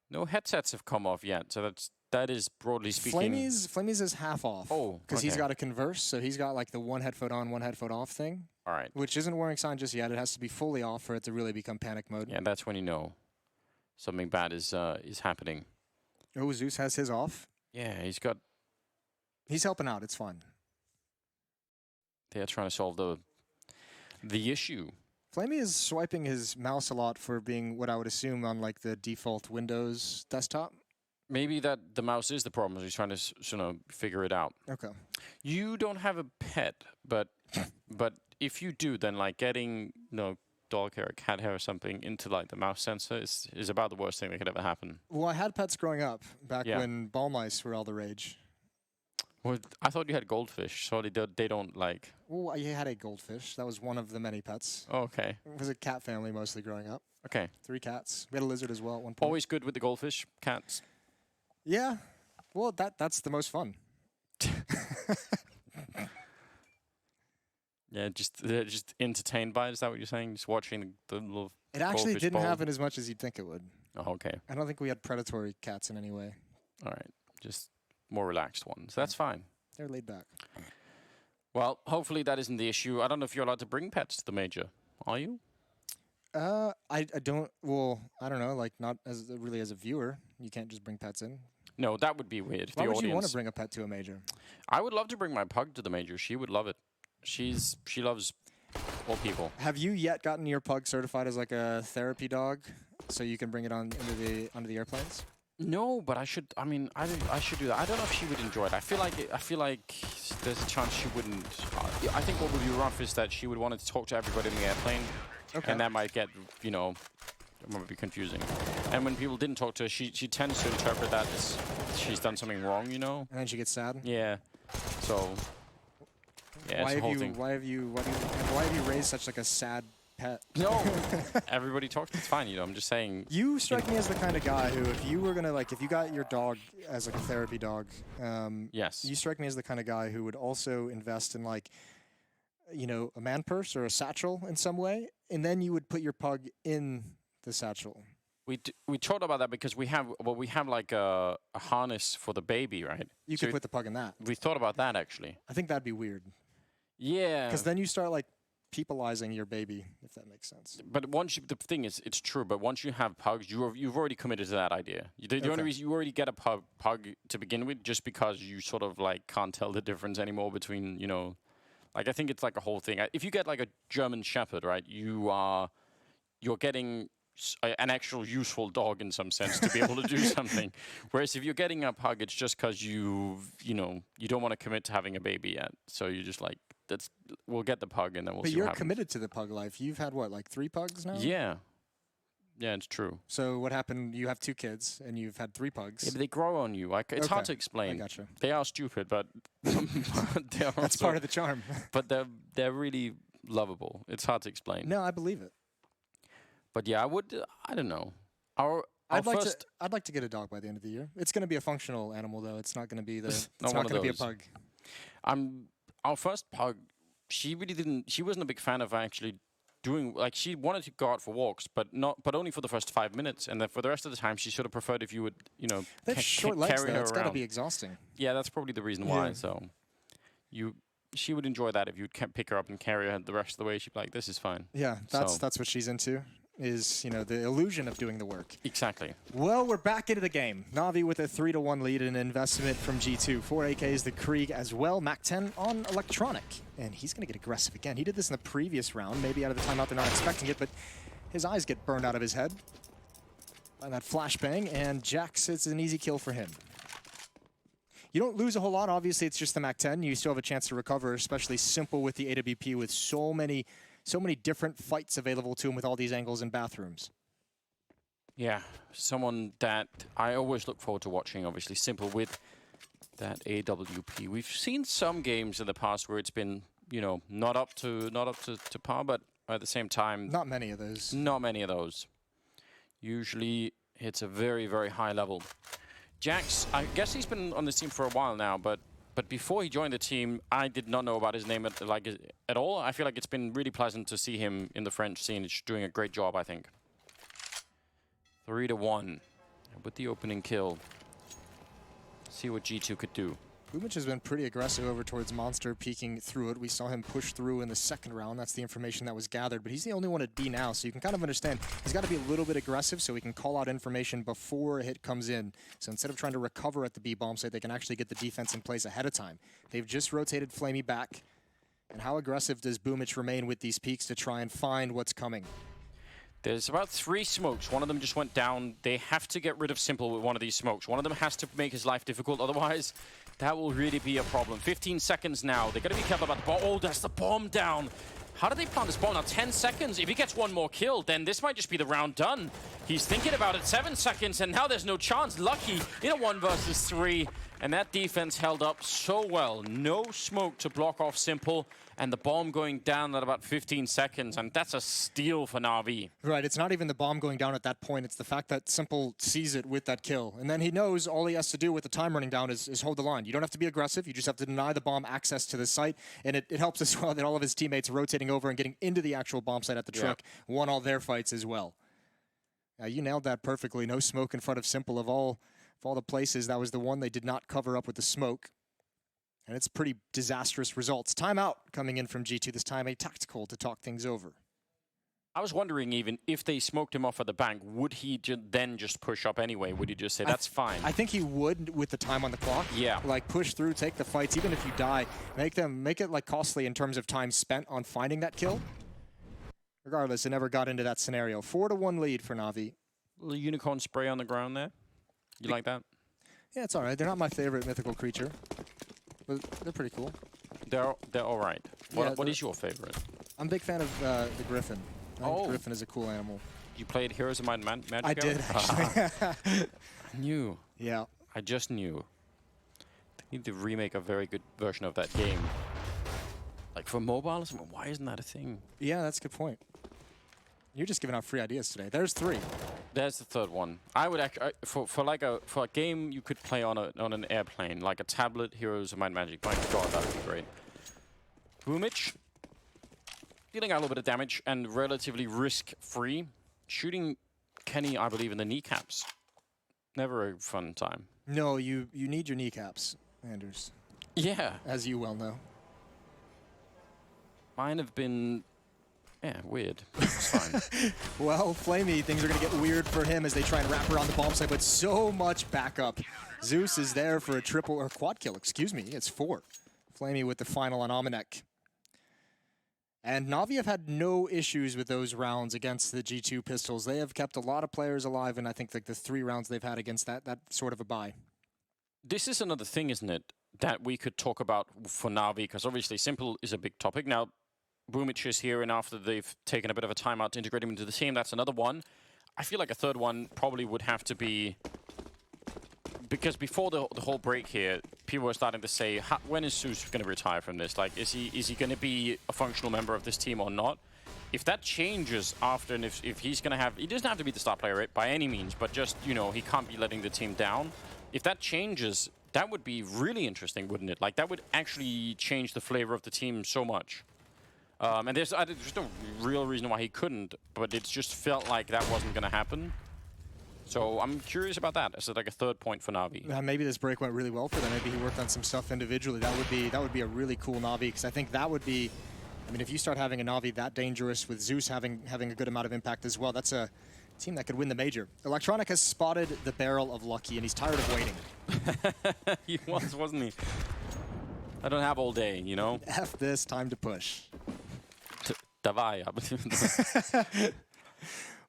No headsets have come off yet, so that is broadly speaking. Flamey's is half off. Oh, because he's got a converse, so he's got like the one headphone on, one headphone off thing. All right. Which isn't warning sign just yet. It has to be fully off for it to really become panic mode. Yeah, that's when you know something bad is happening. Oh, Zeus has his off. Yeah, he's helping out. It's fun. They're trying to solve the issue. Flamey is swiping his mouse a lot for being what I would assume on like the default Windows desktop. Maybe that the mouse is the problem. He's trying to sort of figure it out. Okay. You don't have a pet, but if you do, then like getting dog hair or cat hair or something into like the mouse sensor is about the worst thing that could ever happen. Well, I had pets growing up back when ball mice were all the rage. Well, I thought you had goldfish, so they don't like... Well, I had a goldfish. That was one of the many pets. Oh, okay. It was a cat family mostly growing up. Okay. 3 cats. We had a lizard as well at one point. Always good with the goldfish, cats. Yeah. Well, that's the most fun. Yeah, just entertained by it. Is that what you're saying? Just watching the little... It actually didn't happen as much as you'd think it would. Oh, okay. I don't think we had predatory cats in any way. All right. Just more relaxed ones. That's fine. They're laid back. Well, hopefully that isn't the issue. I don't know if you're allowed to bring pets to the major. Are you? I don't. Well, I don't know. Like not as really as a viewer, you can't just bring pets in. No, that would be weird. Why would you want to bring a pet to a major? I would love to bring my pug to the major. She would love it. She loves all people. Have you yet gotten your pug certified as like a therapy dog, so you can bring it onto the airplanes? No, but I should. I mean, I should do that. I don't know if she would enjoy it. I feel like there's a chance she wouldn't. I think what would be rough is that she would want to talk to everybody in the airplane, and that might get it might be confusing. And when people didn't talk to her, she tends to interpret that as she's done something wrong, And then she gets sad. Yeah. So. Yeah, why have you raised such like a sad pet? No, everybody talks. It's fine, I'm just saying. You strike me as the kind of guy who, if you were gonna if you got your dog as like a therapy dog, yes, you strike me as the kind of guy who would also invest in like, a man purse or a satchel in some way, and then you would put your pug in the satchel. We talked about that because we have like a harness for the baby, right? You could put the pug in that. We thought about that actually. I think that'd be weird. Yeah. Because then you start like peopleizing your baby, if that makes sense. But the thing is, it's true. But once you have pugs, you've already committed to that idea. The only reason you already get a pug to begin with, just because you sort of like can't tell the difference anymore between like I think it's like a whole thing. If you get like a German Shepherd, right, you're getting an actual useful dog in some sense to be able to do something. Whereas if you're getting a pug, it's just because you don't want to commit to having a baby yet. So you're just like, we'll get the pug and then we'll see what happens. But you're committed to the pug life. You've had what, like 3 pugs now? Yeah. Yeah, it's true. So what happened? You have 2 kids and you've had 3 pugs. Yeah, but they grow on you. It's hard to explain. I gotcha. They are stupid, but that's part of the charm. But they're really lovable. It's hard to explain. No, I believe it. But yeah, I don't know. I'd like to get a dog by the end of the year. It's going to be a functional animal, though. It's not going to be it's not going to be a pug. Our first pug, she wasn't a big fan of actually doing, like, she wanted to go out for walks, but only for the first 5 minutes, and then for the rest of the time, she sort of preferred if you would, you know, They have short legs, carry though. her It's got to around. be exhausting. Yeah, that's probably the reason why. So, she would enjoy that if you'd pick her up and carry her the rest of the way. She'd be like, "This is fine." Yeah, that's what she's into. Is, you know, the illusion of doing the work. Exactly. Well, we're back into the game. Na'Vi with a 3-1 lead and an investment from G2. 4 AKs, the Krieg as well. Mac 10 on Electronic. And he's going to get aggressive again. He did this in the previous round, maybe out of the timeout. They're not expecting it, but his eyes get burned out of his head by that flashbang, and Jax, it's an easy kill for him. You don't lose a whole lot. Obviously, it's just the Mac 10. You still have a chance to recover, especially Simple with the AWP with so many different fights available to him with all these angles and bathrooms. Yeah, someone that I always look forward to watching, obviously, Simple with that AWP. We've seen some games in the past where it's been, you know, not up to par, but at the same time... Not many of those. Not many of those. Usually hits a very, very high level. Jax, I guess he's been on this team for a while now, but before he joined the team, I did not know about his name at all. I feel like it's been really pleasant to see him in the French scene. He's doing a great job, I think. 3-1 with the opening kill. See what G2 could do. Bumich has been pretty aggressive over towards Monster, peeking through it. We saw him push through in the second round. That's the information that was gathered, but he's the only one at B now, so you can kind of understand he's got to be a little bit aggressive so he can call out information before a hit comes in. So instead of trying to recover at the B bomb site, they can actually get the defense in place ahead of time. They've just rotated Flamey back. And how aggressive does Bumich remain with these peaks to try and find what's coming? There's about 3 smokes. One of them just went down. They have to get rid of Simple with one of these smokes. One of them has to make his life difficult. Otherwise, that will really be a problem. 15 seconds now. They've got to be careful about the bomb. Oh, that's the bomb down. How do they plant this bomb now? 10 seconds. If he gets one more kill, then this might just be the round done. He's thinking about it. 7 seconds, and now there's no chance. Lucky in a 1 versus 3. And that defense held up so well. No smoke to block off Simple. And the bomb going down at about 15 seconds. And that's a steal for Na'Vi. Right, it's not even the bomb going down at that point. It's the fact that Simple sees it with that kill. And then he knows all he has to do with the time running down is hold the line. You don't have to be aggressive. You just have to deny the bomb access to the site. And it helps as well that all of his teammates rotating over and getting into the actual bomb site at the truck won all their fights as well. You nailed that perfectly. No smoke in front of Simple. Of all the places, that was the one they did not cover up with the smoke. And it's pretty disastrous results. Timeout coming in from G2, this time a tactical to talk things over. I was wondering even if they smoked him off at the bank, would he then just push up anyway? Would he just say, that's fine? I think he would with the time on the clock. Yeah. Like push through, take the fights, even if you die, make it like costly in terms of time spent on finding that kill. Regardless, it never got into that scenario. 4-1 lead for Na'Vi. Little unicorn spray on the ground there. You like that? Yeah, it's all right. They're not my favorite mythical creature, but they're pretty cool. They're all right. What is your favorite? I'm a big fan of the Griffin. I think Griffin is a cool animal. You played Heroes of Might and Magic? I did, actually. I knew. Yeah. I just knew. They need to remake a very good version of that game. Like for mobile or something. Why isn't that a thing? Yeah, that's a good point. You're just giving out free ideas today. There's 3. There's the third one. I would actually for a game you could play on an airplane, like a tablet, Heroes of Might and Magic. My God, that would be great. Bumich, dealing out a little bit of damage and relatively risk-free. Shooting Kenny, I believe, in the kneecaps. Never a fun time. No, you need your kneecaps, Anders. Yeah. As you well know. Mine have been... yeah, weird. It's fine. Well, Flamey, things are going to get weird for him as they try and wrap around the bomb site, but so much backup. Zeus is there for a triple, or quad kill, excuse me. It's 4. Flamey with the final on Amanek. And Na'Vi have had no issues with those rounds against the G2 pistols. They have kept a lot of players alive, and I think like the 3 rounds they've had against that sort of a bye. This is another thing, isn't it, that we could talk about for Na'Vi, because obviously Simple is a big topic. Now, Bumich is here, and after they've taken a bit of a timeout to integrate him into the team, that's another one. I feel like a third one probably would have to be... because before the whole break here, people were starting to say, when is Zeus going to retire from this? Like, is he going to be a functional member of this team or not? If that changes after, and if he's going to have... he doesn't have to be the star player by any means, but just, you know, he can't be letting the team down. If that changes, that would be really interesting, wouldn't it? Like, that would actually change the flavor of the team so much. And there's no real reason why he couldn't, but it just felt like that wasn't going to happen. So I'm curious about that. Is it like a third point for Na'Vi? Maybe this break went really well for them. Maybe he worked on some stuff individually. That would be a really cool Na'Vi, because I think that would be. I mean, if you start having a Na'Vi that dangerous with Zeus having a good amount of impact as well, that's a team that could win the major. Electronic has spotted the barrel of Lucky, and he's tired of waiting. He was, wasn't he? I don't have all day, you know? F this, time to push. Davai.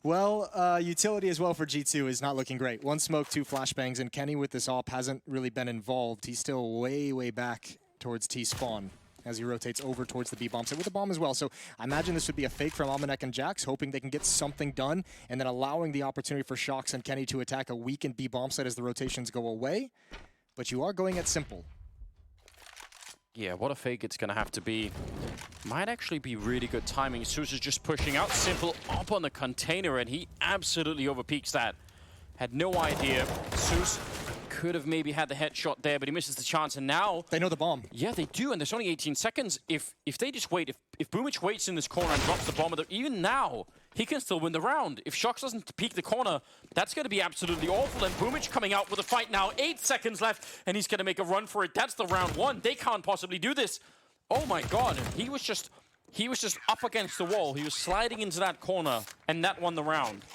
Well, utility as well for G2 is not looking great. 1 smoke, 2 flashbangs, and Kenny with this AWP hasn't really been involved. He's still way, way back towards T-spawn as he rotates over towards the B-bomb site with the bomb as well. So I imagine this would be a fake from Almanac and Jax, hoping they can get something done, and then allowing the opportunity for Shox and Kenny to attack a weakened B-bomb site as the rotations go away. But you are going at simple. Yeah, what a fake it's going to have to be. Might actually be really good timing. Zeus is just pushing out Simple up on the container, and he absolutely overpeaks that. Had no idea. Zeus could have maybe had the headshot there, but he misses the chance, and now... They know the bomb. Yeah, they do, and there's only 18 seconds. If they just wait, if Boomich waits in this corner and drops the bomb, even now, he can still win the round. If Shox doesn't peek the corner, that's going to be absolutely awful, and Boomich coming out with a fight now. 8 seconds left, and he's going to make a run for it. That's the round 1. They can't possibly do this. Oh my god, he was just up against the wall. He was sliding into that corner, and that won the round.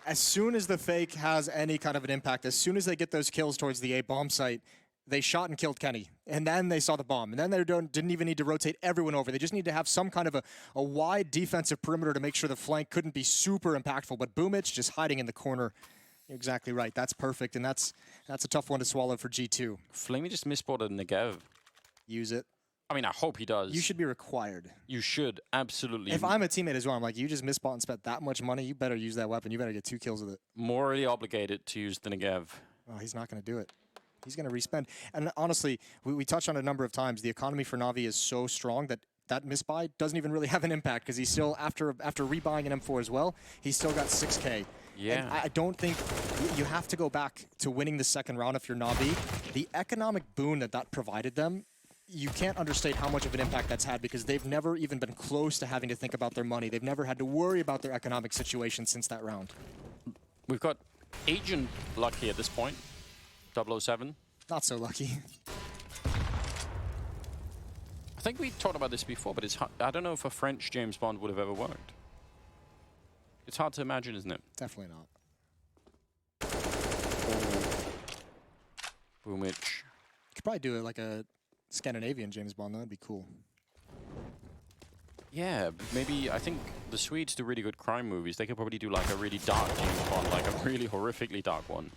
As soon as the fake has any kind of an impact, as soon as they get those kills towards the A bomb site, they shot and killed Kenny. And then they saw the bomb. And then they didn't even need to rotate everyone over. They just need to have some kind of a wide defensive perimeter to make sure the flank couldn't be super impactful. But Boomich just hiding in the corner. You're exactly right. That's perfect. And that's a tough one to swallow for G2. Flamey just misspotted Negev. Use it. I mean, I hope he does. You should be required. You should, absolutely. If I'm a teammate as well, I'm like, you just misbought and spent that much money, you better use that weapon. You better get 2 kills with it. Morally obligated to use the Negev. Oh, he's not going to do it. He's going to respend. And honestly, we touched on it a number of times. The economy for Na'Vi is so strong that misbuy doesn't even really have an impact, because he's still, after rebuying an M4 as well, he's still got 6K. Yeah. And I don't think you have to go back to winning the second round if you're Na'Vi. The economic boon that provided them, you can't understate how much of an impact that's had, because they've never even been close to having to think about their money. They've never had to worry about their economic situation since that round. We've got Agent lucky at this point. 007. Not so lucky. I think we talked about this before, but I don't know if a French James Bond would have ever worked. It's hard to imagine, isn't it? Definitely not. Boomich. You could probably do it like a Scandinavian James Bond, though. That'd be cool. Yeah, maybe, I think the Swedes do really good crime movies. They could probably do like a really dark James Bond, like a really horrifically dark one.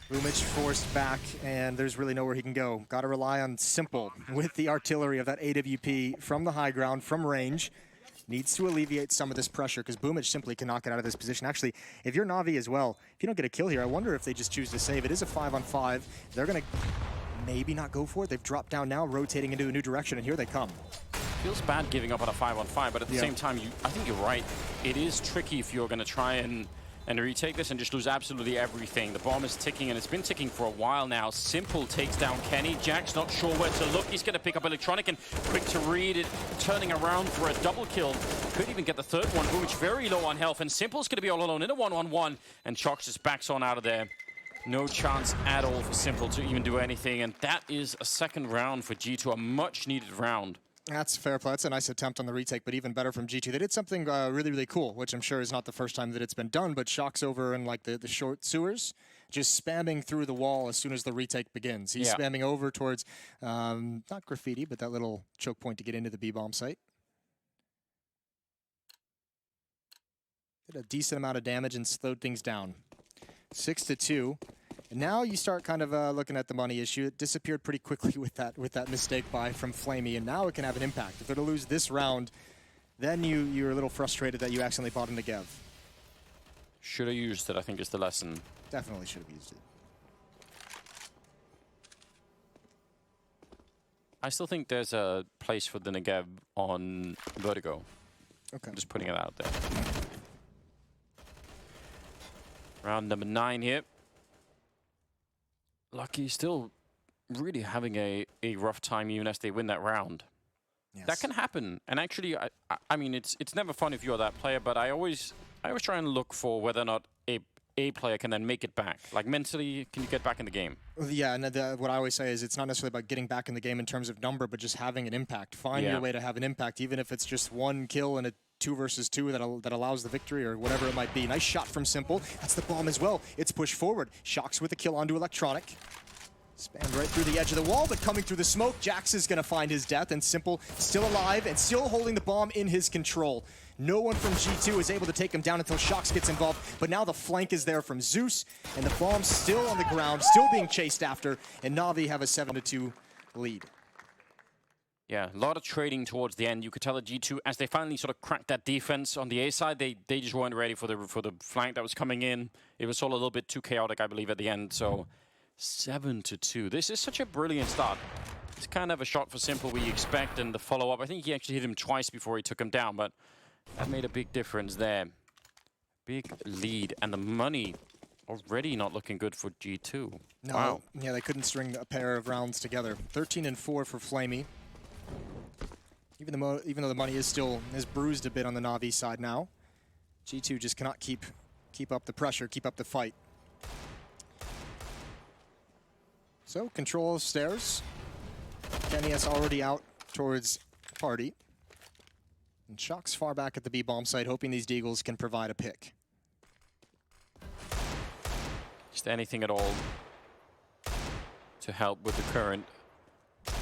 Boomich forced back, and there's really nowhere he can go. Got to rely on Simple with the artillery of that AWP from the high ground, from range. Needs to alleviate some of this pressure, because Boomich simply cannot get out of this position. Actually, if you're Na'Vi as well, if you don't get a kill here, I wonder if they just choose to save. It is a 5-on-5. They're going to maybe not go for it. They've dropped down now, rotating into a new direction, and here they come. Feels bad giving up on a 5-on-5, but at the same time, I think you're right. It is tricky if you're going to try and retake this and just lose absolutely everything. The bomb is ticking, and it's been ticking for a while now. Simple takes down Kenny. Jack's not sure where to look. He's going to pick up Electronic, and quick to read it, turning around for a double kill. Could even get the third one. Boomich very low on health, and Simple's going to be all alone in a 1-on-1, and Shox just backs on out of there. No chance at all for Simple to even do anything, and that is a second round for G2, a much-needed round. That's fair play. That's a nice attempt on the retake, but even better from G2. They did something really, really cool, which I'm sure is not the first time that it's been done, but Shox over in like the short sewers, just spamming through the wall as soon as the retake begins. He's spamming over towards, not graffiti, but that little choke point to get into the B-bomb site. Did a decent amount of damage and slowed things down. 6-2. And now you start kind of looking at the money issue. It disappeared pretty quickly with that mistake buy from Flamey, and now it can have an impact. If they're to lose this round, then you're a little frustrated that you accidentally bought a Negev. Should have used it, I think, is the lesson. Definitely should have used it. I still think there's a place for the Negev on Vertigo. Okay. I'm just putting it out there. Round number 9 here. Lucky still really having a rough time even as they win that round. Yes. That can happen. And actually, I mean, it's never fun if you're that player, but I always try and look for whether or not a player can then make it back. Like mentally, can you get back in the game? Yeah, and what I always say is it's not necessarily about getting back in the game in terms of number, but just having an impact. Find your way to have an impact, even if it's just one kill and a 2 versus 2 that allows the victory or whatever it might be. Nice shot from Simple. That's the bomb as well. It's pushed forward. Shocks with a kill onto Electronic. Spanned right through the edge of the wall, but coming through the smoke, Jax is going to find his death, and Simple still alive and still holding the bomb in his control. No one from G2 is able to take him down until Shocks gets involved, but now the flank is there from Zeus, and the bomb's still on the ground, still being chased after, and Na'Vi have a 7-2 lead. Yeah, a lot of trading towards the end. You could tell that G2, as they finally sort of cracked that defense on the A side, they just weren't ready for the flank that was coming in. It was all a little bit too chaotic, I believe, at the end, so 7-2. This is such a brilliant start. It's kind of a shot for Simple we expect, and the follow-up, I think he actually hit him twice before he took him down, but that made a big difference there. Big lead, and the money already not looking good for G2. No, wow. Yeah, they couldn't string a pair of rounds together. 13-4 for Flamey. Even though the money is bruised a bit on the Na'Vi side now, G2 just cannot keep up the pressure, keep up the fight. So, control of stairs. Kenny is already out towards Party. And Shock's far back at the B-bomb site, hoping these Deagles can provide a pick. Just anything at all to help with the current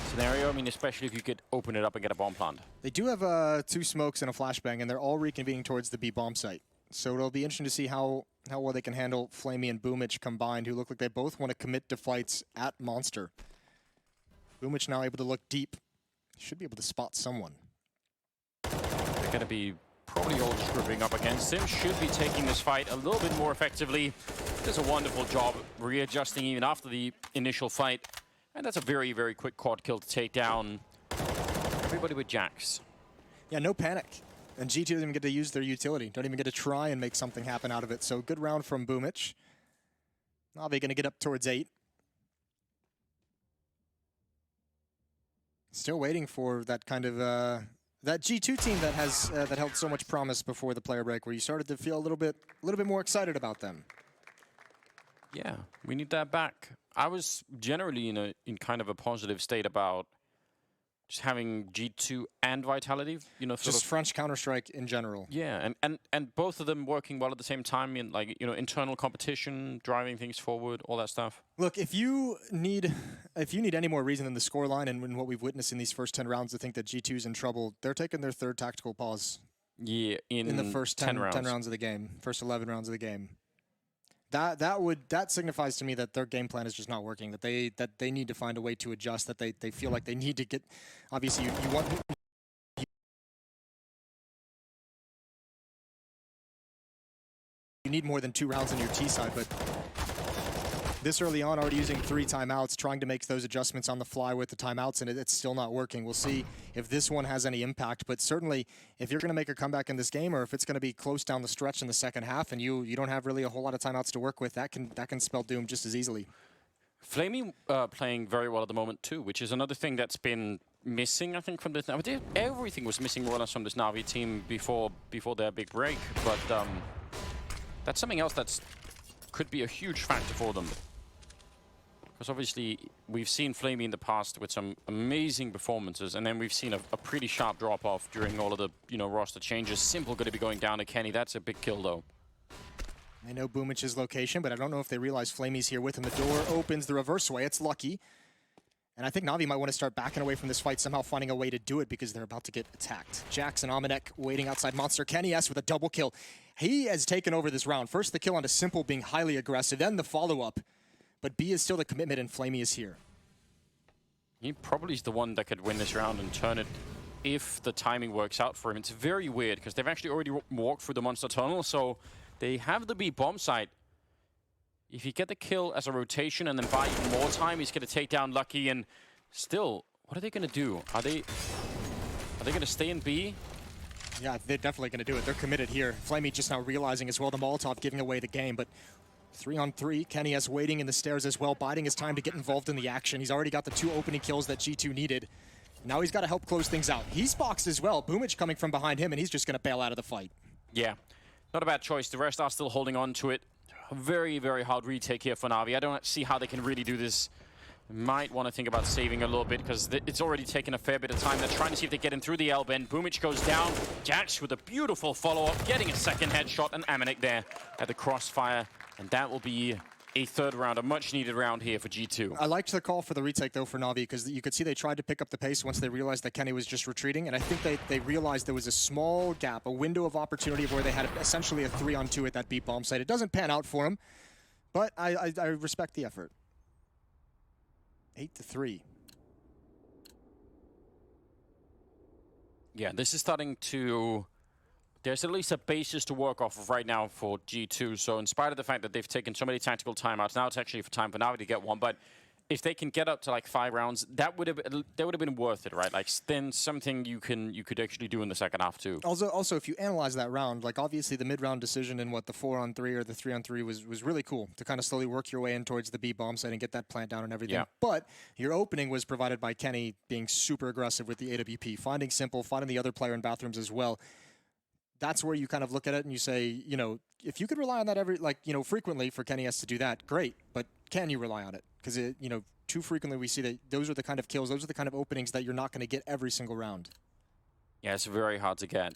scenario. I mean, especially if you could open it up and get a bomb plant. They do have 2 smokes and a flashbang, and they're all reconvening towards the B-bomb site. So it'll be interesting to see how well they can handle Flamey and Boomich combined, who look like they both want to commit to fights at Monster. Boomich now able to look deep. Should be able to spot someone. They're going to be probably all just grouping up against him. Should be taking this fight a little bit more effectively. Does a wonderful job readjusting even after the initial fight. And that's a very, very quick quad kill to take down everybody with Jax. Yeah, no panic. And G2 doesn't even get to use their utility. Don't even get to try and make something happen out of it. So good round from Boomich. Na'Vi going to get up towards 8. Still waiting for that kind of that G2 team that has that held so much promise before the player break, where you started to feel a little bit more excited about them. Yeah, we need that back. I was generally in kind of a positive state about just having G2 and Vitality, just French Counter-Strike in general. Yeah, and both of them working well at the same time in internal competition, driving things forward, all that stuff. Look, if you need any more reason than the scoreline and what we've witnessed in these first 10 rounds to think that G2's in trouble, they're taking their 3rd tactical pause. Yeah, in the first 10 rounds of the game, first 11 rounds of the game. That signifies to me that their game plan is just not working. That they need to find a way to adjust. That they feel like they need to get. Obviously, you need more than 2 rounds on your T side, but this early on, already using 3 timeouts, trying to make those adjustments on the fly with the timeouts, and it's still not working. We'll see if this one has any impact, but certainly if you're going to make a comeback in this game, or if it's going to be close down the stretch in the second half, and you don't have really a whole lot of timeouts to work with, that can spell doom just as easily. Flamey playing very well at the moment too, which is another thing that's been missing, I think, from this. Everything was missing more or less from this Na'Vi team before their big break, but that's something else that's could be a huge factor for them. Because obviously, we've seen Flamey in the past with some amazing performances, and then we've seen a pretty sharp drop-off during all of the roster changes. Simple going to be going down to Kenny. That's a big kill, though. They know Boomich's location, but I don't know if they realize Flamey's here with him. The door opens the reverse way. It's lucky. And I think Na'Vi might want to start backing away from this fight, somehow finding a way to do it because they're about to get attacked. Jax and Amanek waiting outside Monster. Kenny S with a double kill. He has taken over this round. First the kill onto Simple being highly aggressive, then the follow-up. But B is still the commitment, and Flamey is here. He probably is the one that could win this round and turn it if the timing works out for him. It's very weird because they've actually already walked through the Monster Tunnel, so they have the B bomb site. If you get the kill as a rotation and then buy even more time, he's going to take down Lucky. And still, what are they going to do? Are they going to stay in B? Yeah, they're definitely going to do it. They're committed here. Flamey just now realizing as well the Molotov giving away the game, but 3-on-3, Kenny S waiting in the stairs as well, biding his time to get involved in the action. He's already got the 2 opening kills that G2 needed. Now he's got to help close things out. He's boxed as well. Boomich coming from behind him, and he's just going to bail out of the fight. Yeah, not a bad choice. The rest are still holding on to it. Very, very hard retake here for Na'Vi. I don't see how they can really do this. Might want to think about saving a little bit because it's already taken a fair bit of time. They're trying to see if they get in through the L-bend. Boomich goes down. Jax with a beautiful follow-up, getting a second headshot, and Amanek there at the crossfire. And that will be a third round, a much-needed round here for G2. I liked the call for the retake, though, for Na'Vi, because you could see they tried to pick up the pace once they realized that Kenny was just retreating. And I think they realized there was a small gap, a window of opportunity where they had essentially a 3-on-2 at that beat bomb site. It doesn't pan out for them, but I respect the effort. 8-3. Yeah, this is starting to... There's at least a basis to work off of right now for G2. So in spite of the fact that they've taken so many tactical timeouts, now it's actually time for Na'Vi to get one. But if they can get up to like 5 rounds, that would have been worth it, right? Like then something you could actually do in the second half too. Also, if you analyze that round, like obviously the mid-round decision in what the 4-on-3 or the 3-on-3 was really cool to kind of slowly work your way in towards the B bomb site and get that plant down and everything. Yeah. But your opening was provided by Kenny being super aggressive with the AWP, finding Simple, finding the other player in bathrooms as well. That's where you kind of look at it and you say, if you could rely on that frequently for Kenny S to do that, great. But can you rely on it? Because, too frequently we see that those are the kind of kills, those are the kind of openings that you're not going to get every single round. Yeah, it's very hard to get.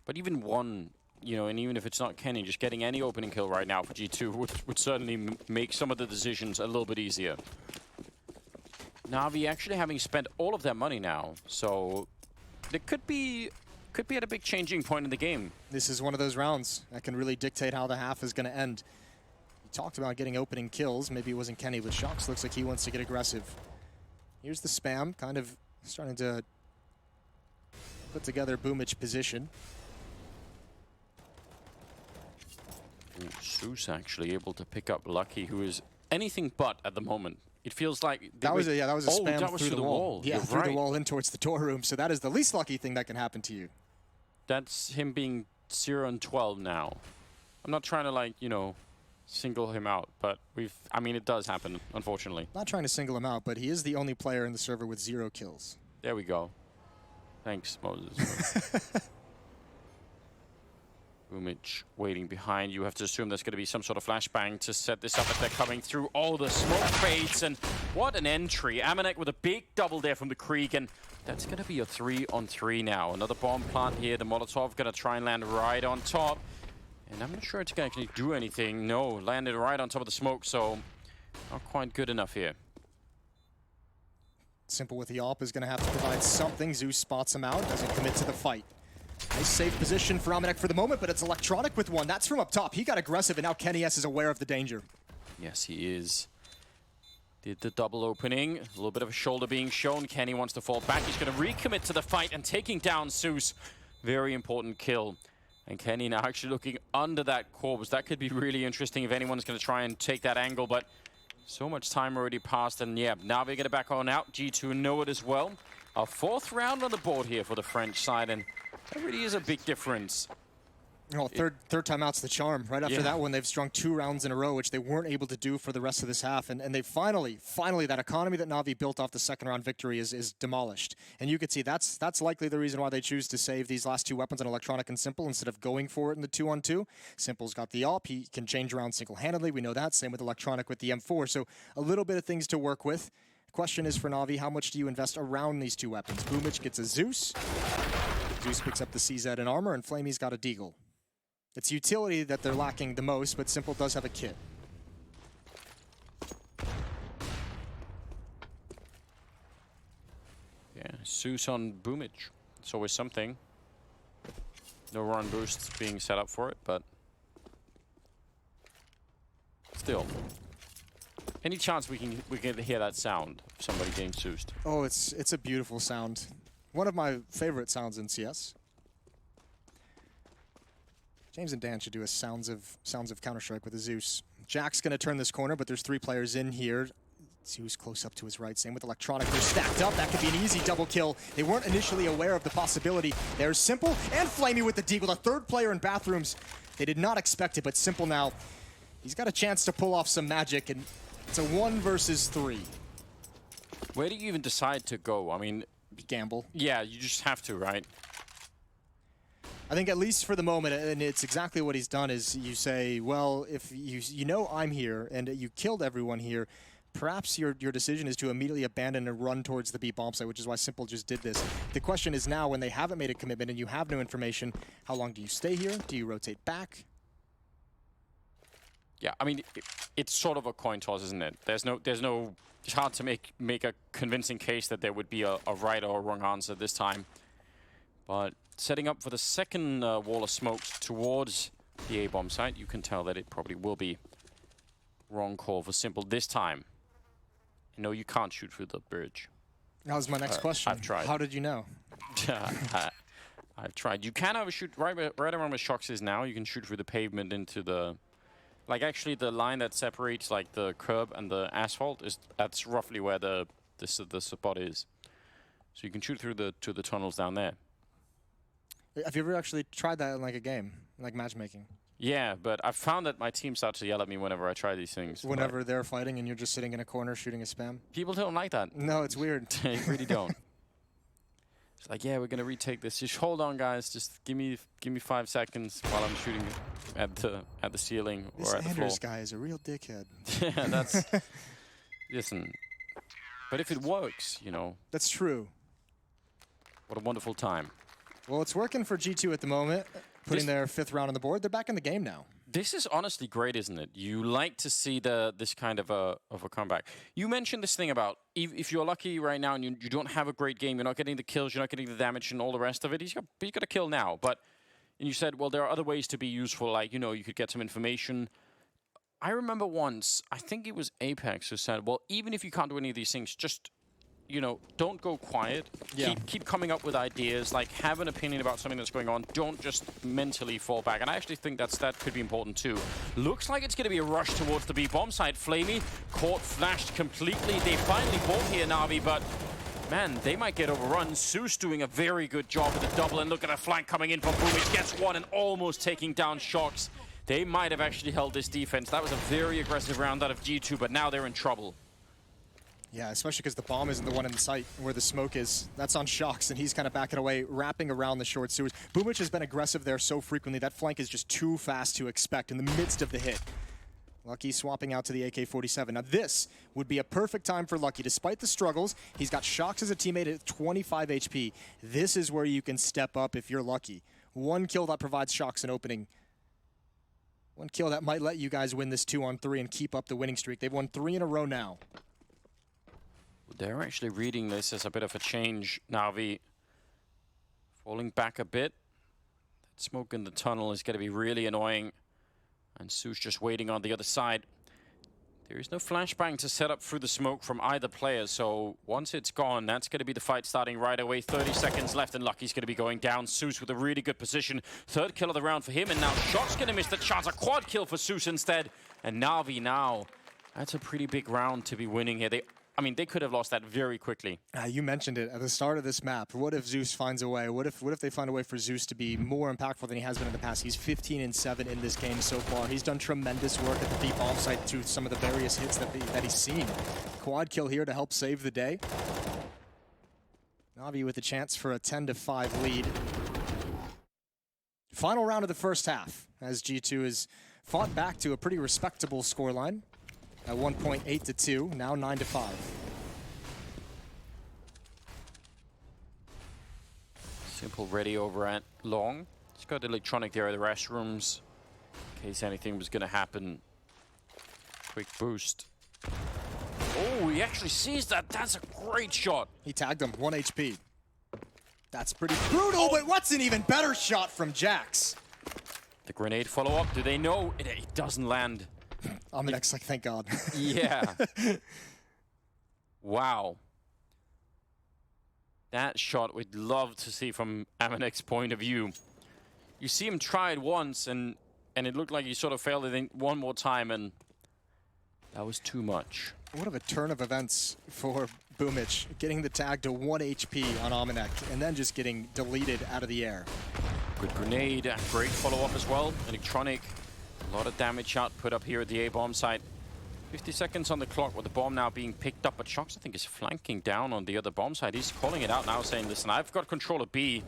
But even one, and even if it's not Kenny, just getting any opening kill right now for G2 would certainly make some of the decisions a little bit easier. Na'Vi actually having spent all of their money now, so there could be at a big changing point in the game. This is one of those rounds that can really dictate how the half is going to end. You talked about getting opening kills. Maybe it wasn't Kenny, but Shox looks like he wants to get aggressive. Here's the spam, kind of starting to put together Boomich position. Ooh, Zeus actually able to pick up Lucky, who is anything but at the moment. It feels like that was a spam that was through the wall. Yeah, You're through right. the wall in towards the door room. So that is the least lucky thing that can happen to you. That's him being 0-12 now. I'm not trying to single him out, but it does happen, unfortunately. Not trying to single him out, but he is the only player in the server with 0 kills. There we go. Thanks, Moses. Boomich waiting behind. You have to assume there's going to be some sort of flashbang to set this up as they're coming through. Oh, the smoke fades, and what an entry. Amanek with a big double there from the Krieg, and that's going to be a 3-on-3 now. Another bomb plant here. The Molotov going to try and land right on top. And I'm not sure it's going to actually do anything. No, landed right on top of the smoke, so not quite good enough here. Simple with the AWP is going to have to provide something. Zeus spots him out, doesn't commit to the fight. Nice safe position for Amanek for the moment, but it's Electronic with one. That's from up top. He got aggressive, and now Kenny S is aware of the danger. Yes, he is. Did the double opening. A little bit of a shoulder being shown. Kenny wants to fall back. He's going to recommit to the fight and taking down Zeus. Very important kill. And Kenny now actually looking under that corpse. That could be really interesting if anyone's going to try and take that angle, but so much time already passed, and yeah, now they get it back on out. G2 know it as well. A 4th round on the board here for the French side, and that really is a big difference. Well, third timeout's the charm. Right after that one, they've strung 2 rounds in a row, which they weren't able to do for the rest of this half. And they finally, that economy that Na'Vi built off the second round victory is demolished. And you could see that's likely the reason why they choose to save these last 2 weapons on Electronic and Simple instead of going for it in the 2-on-2. Simple's got the AWP. He can change around single-handedly. We know that. Same with Electronic with the M4. So a little bit of things to work with. Question is for Na'Vi, how much do you invest around these 2 weapons? Boomich gets a Zeus. Zeus picks up the CZ and armor, and Flamey's got a Deagle. It's utility that they're lacking the most, but Simple does have a kit. Yeah, Zeus on Boomich. It's always something. No run boosts being set up for it, but still. Any chance we can hear that sound of somebody getting Zeused? Oh, it's a beautiful sound. One of my favorite sounds in CS. James and Dan should do a sounds of Counter-Strike with a Zeus. Jack's going to turn this corner, but there's 3 players in here. Zeus close up to his right. Same with Electronic. They're stacked up. That could be an easy double kill. They weren't initially aware of the possibility. There's Simple and Flamey with the Deagle. The 3rd player in bathrooms. They did not expect it, but Simple now, he's got a chance to pull off some magic, and it's a 1 versus 3. Where do you even decide to go? I mean, gamble. Yeah, you just have to, right? I think at least for the moment, and it's exactly what he's done, is you say, well, if you know I'm here and you killed everyone here, perhaps your decision is to immediately abandon and run towards the B bomb site, which is why Simple just did this. The question is now, when they haven't made a commitment and you have no information, how long do you stay here? Do you rotate back? Yeah, I mean, it's sort of a coin toss, isn't it? There's no. It's hard to make a convincing case that there would be a right or a wrong answer this time. But setting up for the second wall of smokes towards the A-bomb site, you can tell that it probably will be wrong call for Simple this time. No, you can't shoot through the bridge. That was my next question. I've tried. How did you know? I've tried. You can overshoot right around where Shox is now. You can shoot through the pavement into the... Like, actually, the line that separates, like, the curb and the asphalt, that's roughly where the spot is. So you can shoot through to the tunnels down there. Have you ever actually tried that in, like, a game, like matchmaking? Yeah, but I've found that my team starts to yell at me whenever I try these things. Whenever they're fighting and you're just sitting in a corner shooting a spam? People don't like that. No, it's weird. They really don't. It's like, yeah, we're gonna retake this. Just hold on, guys. Just give me 5 seconds while I'm shooting at the ceiling or at the floor. This guy is a real dickhead. Yeah, that's... Listen, but if it works, you know... That's true. What a wonderful time. Well, it's working for G2 at the moment, putting their 5th round on the board. They're back in the game now. This is honestly great, isn't it? You like to see this kind of a comeback. You mentioned this thing about if you're lucky right now and you don't have a great game, you're not getting the kills, you're not getting the damage and all the rest of it, he's got a kill now. And you said, well, there are other ways to be useful, like, you know, you could get some information. I remember once, I think it was Apex who said, well, even if you can't do any of these things, just... You know, don't go quiet. Yeah. Keep coming up with ideas. Like, have an opinion about something that's going on. Don't just mentally fall back. And I actually think that could be important too. Looks like it's going to be a rush towards the B bomb site. Flamey caught flashed completely. They finally bought here, Na'Vi, but man, they might get overrun. Zeus doing a very good job with the double, and look at a flank coming in from Boomich. Gets one and almost taking down Shox. They might have actually held this defense. That was a very aggressive round out of G2, but now they're in trouble. Yeah, especially because the bomb isn't the one in the site where the smoke is. That's on Shox, and he's kind of backing away, wrapping around the short sewers. Boomich has been aggressive there so frequently. That flank is just too fast to expect in the midst of the hit. Lucky swapping out to the AK-47. Now this would be a perfect time for Lucky. Despite the struggles, he's got Shox as a teammate at 25 HP. This is where you can step up if you're lucky. One kill that provides Shox an opening. One kill that might let you guys win this 2-on-3 and keep up the winning streak. They've won 3 in a row now. They're actually reading this as a bit of a change. Na'Vi falling back a bit. That smoke in the tunnel is going to be really annoying. And Zeus just waiting on the other side. There is no flashbang to set up through the smoke from either player, so once it's gone, that's going to be the fight starting right away. 30 seconds left, and Lucky's going to be going down. Zeus with a really good position. 3rd kill of the round for him, and now Shox going to miss the chance. A quad kill for Zeus instead. And Na'Vi now, that's a pretty big round to be winning here. I mean, they could have lost that very quickly. You mentioned it at the start of this map. What if Zeus finds a way? What if they find a way for Zeus to be more impactful than he has been in the past? He's 15-7 in this game so far. He's done tremendous work at the deep bomb site to some of the various hits that he's seen. Quad kill here to help save the day. Na'Vi with a chance for a 10-5 lead. Final round of the first half as G2 has fought back to a pretty respectable scoreline. At 1.8 to 2, now 9 to 5. Simple ready over at long. He's got the electronic there at the restrooms in case anything was going to happen. Quick boost. Oh, he actually sees that. That's a great shot. He tagged him, 1 HP. That's pretty brutal, but what's an even better shot from Jax? The grenade follow-up. Do they know? It doesn't land. Aminek's like, thank God. Yeah. Wow. That shot we'd love to see from Aminek's point of view. You see him try it once, and it looked like he sort of failed it one more time, and that was too much. What of a turn of events for Boomich, getting the tag to 1 HP on Aminek, and then just getting deleted out of the air. Good grenade, and great follow-up as well. Electronic. A lot of damage output up here at the A-bomb site. 50 seconds on the clock with the bomb now being picked up, but Shox, I think, is flanking down on the other bomb side. He's calling it out now, saying, listen, I've got control of B.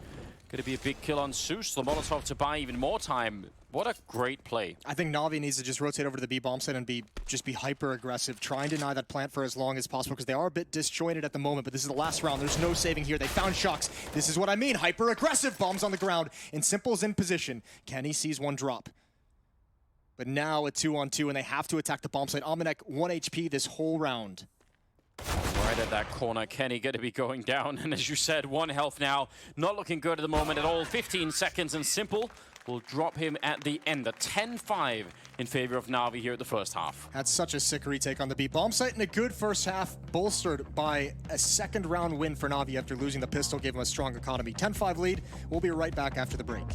Gonna be a big kill on Zeus. The Molotov to buy even more time. What a great play. I think Na'Vi needs to just rotate over to the B bomb site and just be hyper aggressive, try and deny that plant for as long as possible, because they are a bit disjointed at the moment, but this is the last round. There's no saving here. They found Shox. This is what I mean. Hyper aggressive. Bombs on the ground. And Simple's in position. Kenny sees one drop. But now a 2-on-2, and they have to attack the bomb site. Almanac 1 HP this whole round. Right at that corner, Kenny going to be going down. And as you said, 1 health now. Not looking good at the moment at all. 15 seconds, and Simple will drop him at the end. A 10-5 in favor of Na'Vi here at the first half. That's such a sick retake on the B bomb site, and a good first half, bolstered by a second round win for Na'Vi after losing the pistol, gave them a strong economy. 10-5 lead. We'll be right back after the break.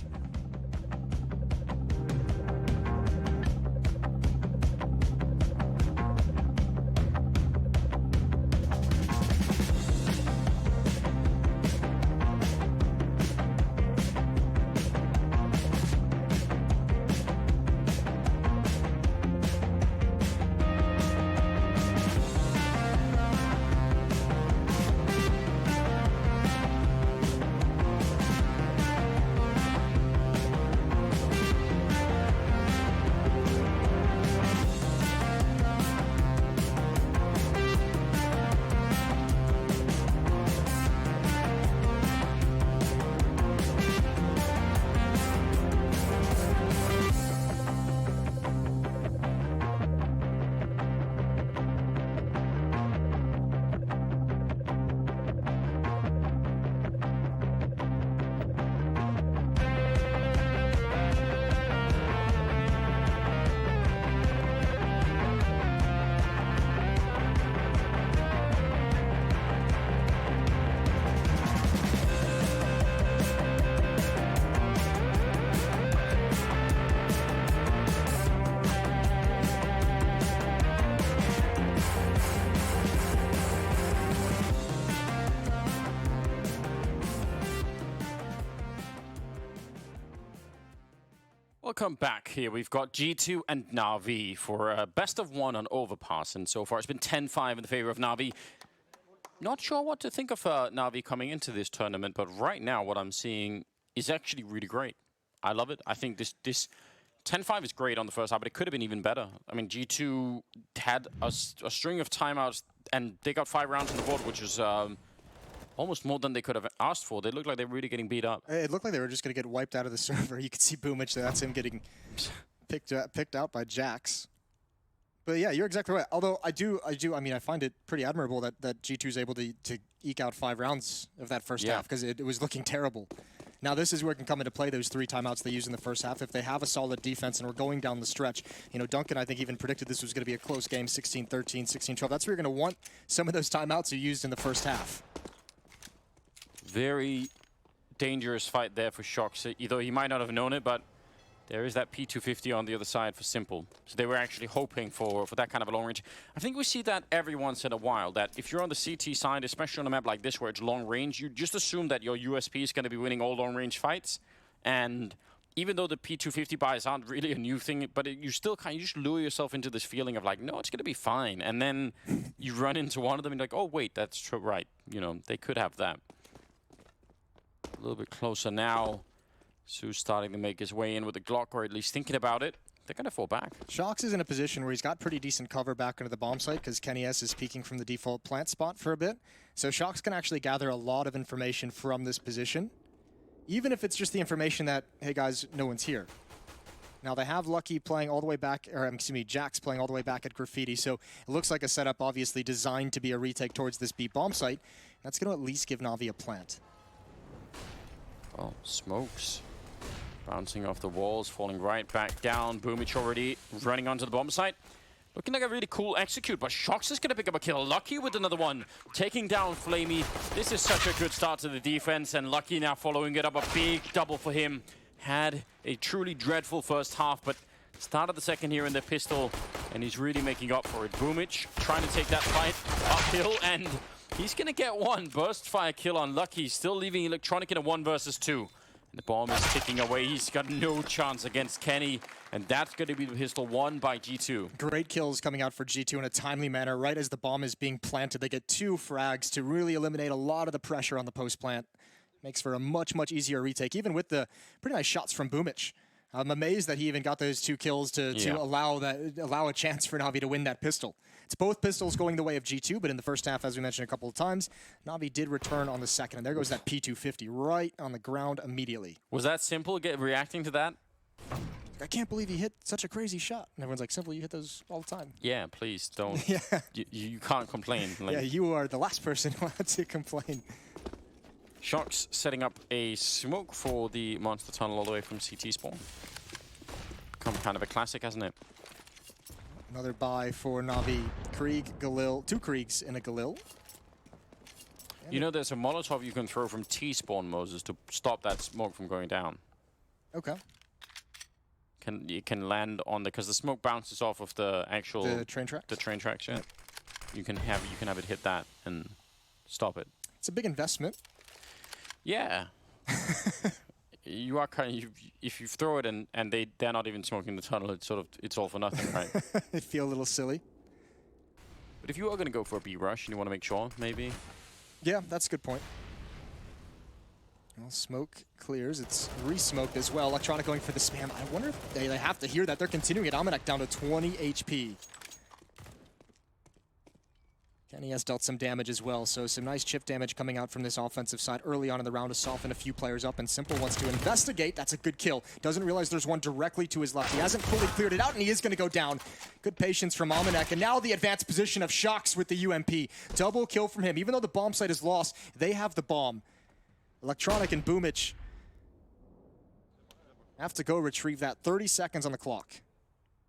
Welcome back here. We've got G2 and Na'Vi for a best of 1 on Overpass, and so far it's been 10-5 in the favor of Na'Vi. Not sure what to think of Na'Vi coming into this tournament, but right now what I'm seeing is actually really great. I love it. I think this 10-5 is great on the first half, but it could have been even better. I mean, G2 had a string of timeouts, and they got 5 rounds on the board, which is almost more than they could have asked for. They looked like they were really getting beat up. It looked like they were just going to get wiped out of the server. You could see Boomich, that's him getting picked out by Jax. But yeah, you're exactly right. Although I mean, I find it pretty admirable that G2 is able to eke out 5 rounds of that first half, because it was looking terrible. Now this is where it can come into play, those 3 timeouts they used in the first half. If they have a solid defense and we're going down the stretch, you know, Duncan, I think, even predicted this was going to be a close game, 16-13, 16-12. That's where you're going to want some of those timeouts you used in the first half. Very dangerous fight there for Shox, although he might not have known it, but there is that P250 on the other side for Simple. So they were actually hoping for that kind of a long range. I think we see that every once in a while, that if you're on the CT side, especially on a map like this where it's long range, you just assume that your USP is going to be winning all long range fights. And even though the P250 buys aren't really a new thing, but you still you just lure yourself into this feeling of like, no, it's going to be fine. And then you run into one of them and you're like, oh, wait, that's true, right. You know, they could have that. A little bit closer now. Zeus starting to make his way in with the Glock, or at least thinking about it. They're going to fall back. Shox is in a position where he's got pretty decent cover back into the bomb site because Kenny S is peeking from the default plant spot for a bit. So Shox can actually gather a lot of information from this position, even if it's just the information that, hey guys, no one's here. Now they have Lucky playing all the way back, or excuse me, Jax playing all the way back at Graffiti, so it looks like a setup obviously designed to be a retake towards this B bomb site. That's going to at least give Na'Vi a plant. Oh, smokes. Bouncing off the walls, falling right back down. Boomich already running onto the bomb site. Looking like a really cool execute, but Shox is going to pick up a kill. Lucky with another one, taking down Flamey. This is such a good start to the defense, and Lucky now following it up. A big double for him. Had a truly dreadful first half, but started the second here in the pistol, and he's really making up for it. Boomich trying to take that fight uphill, and he's going to get one burst fire kill on Lucky, still leaving Electronic in a 1 versus 2. The bomb is ticking away. He's got no chance against Kenny, and that's going to be the pistol won by G2. Great kills coming out for G2 in a timely manner. Right as the bomb is being planted, they get 2 frags to really eliminate a lot of the pressure on the post plant. Makes for a much, much easier retake, even with the pretty nice shots from Boomich. I'm amazed that he even got those 2 kills to allow a chance for Na'Vi to win that pistol. It's both pistols going the way of G2, but in the first half, as we mentioned a couple of times, Na'Vi did return on the second, and there goes that P250 right on the ground immediately. Was that Simple reacting to that? I can't believe he hit such a crazy shot. And everyone's like, Simple, you hit those all the time. Yeah, please don't. You can't complain. Like, yeah, you are the last person allowed to complain. Shox setting up a smoke for the monster tunnel all the way from CT spawn. Become kind of a classic, hasn't it? Another buy for Na'Vi. Krieg, Galil, 2 Kriegs in a Galil. You know, there's a Molotov you can throw from T-spawn, Moses, to stop that smoke from going down. Okay. You can land on the, because the smoke bounces off of the actual train tracks. The train tracks, yeah. You can have it hit that and stop it. It's a big investment. Yeah. You are kind of, if you throw it and they're not even smoking the tunnel, it's all for nothing, right? It feel a little silly. But if you are going to go for a B rush and you want to make sure, maybe. Yeah, that's a good point. Well, smoke clears. It's re-smoked as well. Electronic going for the spam. I wonder if they have to hear that. They're continuing it. Almanac down to 20 HP. Kenny has dealt some damage as well, so some nice chip damage coming out from this offensive side early on in the round to soften a few players up, and Simple wants to investigate. That's a good kill. Doesn't realize there's one directly to his left. He hasn't fully cleared it out, and he is going to go down. Good patience from Almanac, and now the advanced position of Shox with the UMP. Double kill from him. Even though the bomb site is lost, they have the bomb. Electronic and Boomich have to go retrieve that. 30 seconds on the clock.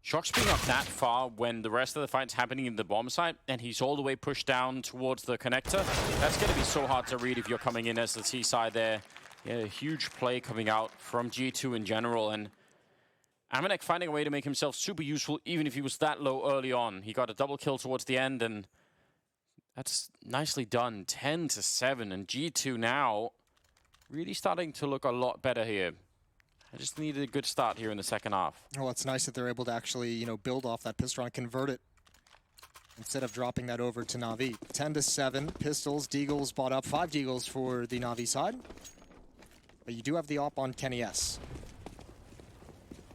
Shox being up that far when the rest of the fight's happening in the bomb site, and he's all the way pushed down towards the connector. That's going to be so hard to read if you're coming in as the T side there. Yeah, a huge play coming out from G2 in general, and Amanek finding a way to make himself super useful even if he was that low early on. He got a double kill towards the end, and that's nicely done. 10-7, and G2 now really starting to look a lot better here. I just needed a good start here in the second half. Well, it's nice that they're able to actually, build off that pistol and convert it instead of dropping that over to Na'Vi. 10-7, pistols, deagles bought up. 5 deagles for the Na'Vi side. But you do have the op on Kenny S.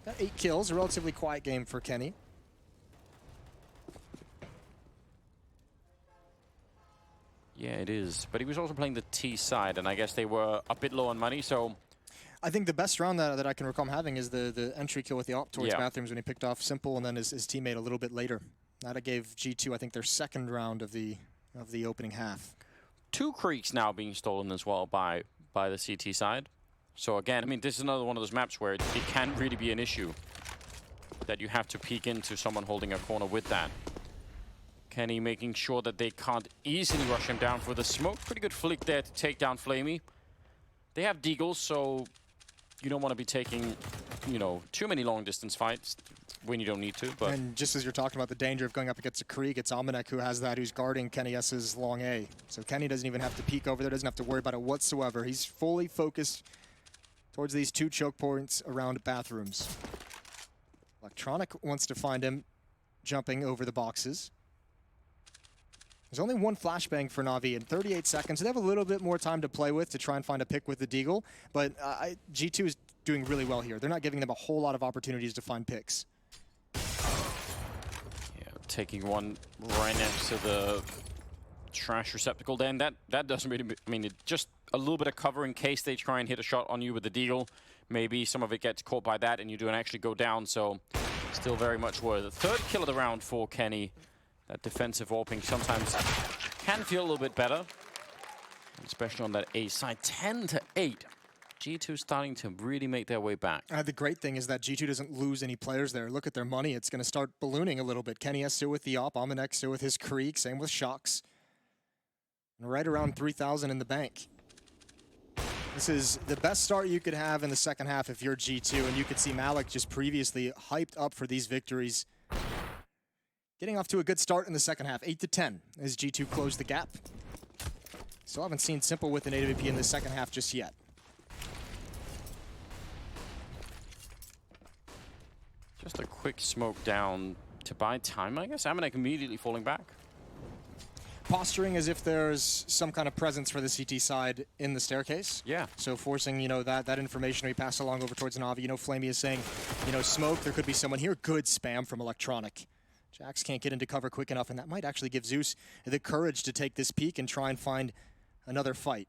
Got 8 kills, a relatively quiet game for Kenny. Yeah, it is. But he was also playing the T side, and I guess they were a bit low on money, so... I think the best round that I can recall him having is the entry kill with the op towards bathrooms when he picked off Simple and then his teammate a little bit later. That gave G2, I think, their second round of the opening half. 2 creeks now being stolen as well by the CT side. So again, I mean, this is another one of those maps where it can really be an issue that you have to peek into someone holding a corner with that. Kenny making sure that they can't easily rush him down for the smoke. Pretty good flick there to take down Flamey. They have deagles, so you don't want to be taking, too many long-distance fights when you don't need to. But and just as you're talking about the danger of going up against a Krieg, it's Almanac who has that, who's guarding Kenny S's long A. So Kenny doesn't even have to peek over there, doesn't have to worry about it whatsoever. He's fully focused towards these 2 choke points around bathrooms. Electronic wants to find him jumping over the boxes. There's only 1 flashbang for Na'Vi in 38 seconds. They have a little bit more time to play with to try and find a pick with the deagle, but G2 is doing really well here. They're not giving them a whole lot of opportunities to find picks. Yeah, taking one right next to the trash receptacle then. That doesn't really, just a little bit of cover in case they try and hit a shot on you with the deagle. Maybe some of it gets caught by that and you don't actually go down, so still very much worth it. 3rd kill of the round for Kenny. That defensive AWPing sometimes can feel a little bit better, especially on that A side. 10-8. G2 starting to really make their way back. The great thing is that G2 doesn't lose any players there. Look at their money. It's going to start ballooning a little bit. Kenny S still with the op. Almanac still with his Krieg. Same with Shox. And right around 3,000 in the bank. This is the best start you could have in the second half if you're G2. And you could see Malik just previously hyped up for these victories. Getting off to a good start in the second half, 8-10 as G2 closed the gap. Still haven't seen Simple with an AWP in the second half just yet. Just a quick smoke down to buy time, I guess. Amanek immediately falling back. Posturing as if there's some kind of presence for the CT side in the staircase. Yeah. So forcing, you know, that information to be passed along over towards Na'Vi. You know, Flamey is saying, you know, smoke, there could be someone here. Good spam from Electronic. Jax can't get into cover quick enough, and that might actually give Zeus the courage to take this peek and try and find another fight.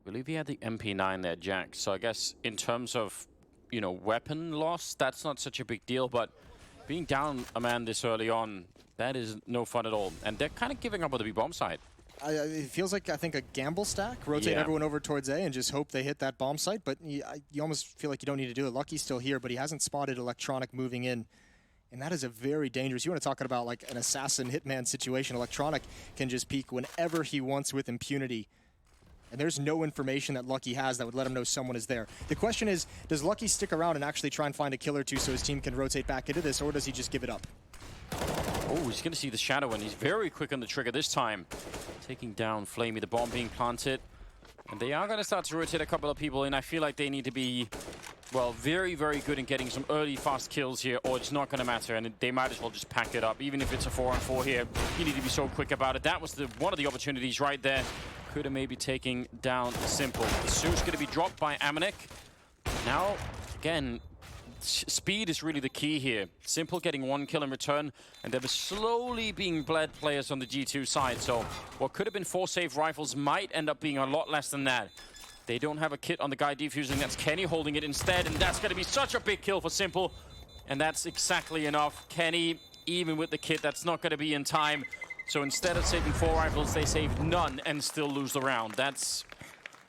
I believe he had the MP9 there, Jax. So I guess in terms of, you know, weapon loss, that's not such a big deal, but being down a man this early on, that is no fun at all. And they're kind of giving up on the B-bomb side. It feels like, I think, a gamble stack. Rotate everyone over towards A and just hope they hit that bomb site. But you almost feel like you don't need to do it. Lucky's still here, but he hasn't spotted Electronic moving in. And that is a very dangerous. You want to talk about like an assassin hitman situation. Electronic can just peek whenever he wants with impunity. And there's no information that Lucky has that would let him know someone is there. The question is, does Lucky stick around and actually try and find a kill or two so his team can rotate back into this, or does he just give it up? Oh, he's going to see the shadow, and he's very quick on the trigger this time. Taking down Flamey, the bomb being planted. And they are going to start to rotate a couple of people in. I feel like they need to be, well, very, very good in getting some early fast kills here, or it's not going to matter, and they might as well just pack it up. Even if it's a 4-on-4 here, you need to be so quick about it. That was one of the opportunities right there. Could have maybe taken down Simple. Zeus going to be dropped by Amanek. Now, again, speed is really the key here. Simple getting 1 kill in return, and they were slowly being bled players on the G2 side. So what could have been 4 safe rifles might end up being a lot less than that. They don't have a kit on the guy defusing. That's Kenny holding it instead, and that's going to be such a big kill for Simple. And that's exactly enough. Kenny, even with the kit, that's not going to be in time. So instead of saving 4 rifles, they save none and still lose the round. That's,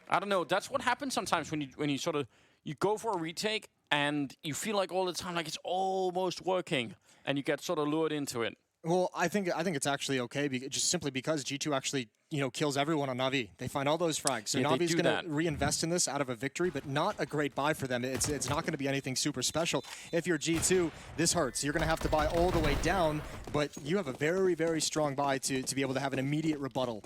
I don't know, that's what happens sometimes when you sort of, you go for a retake and you feel like all the time like it's almost working and you get sort of lured into it. Well, I think it's actually okay, just simply because G2 actually, you know, kills everyone on Na'Vi. They find all those frags. So Navi's going to reinvest in this out of a victory, but not a great buy for them. It's not going to be anything super special. If you're G2, this hurts. You're going to have to buy all the way down, but you have a very, very strong buy to be able to have an immediate rebuttal.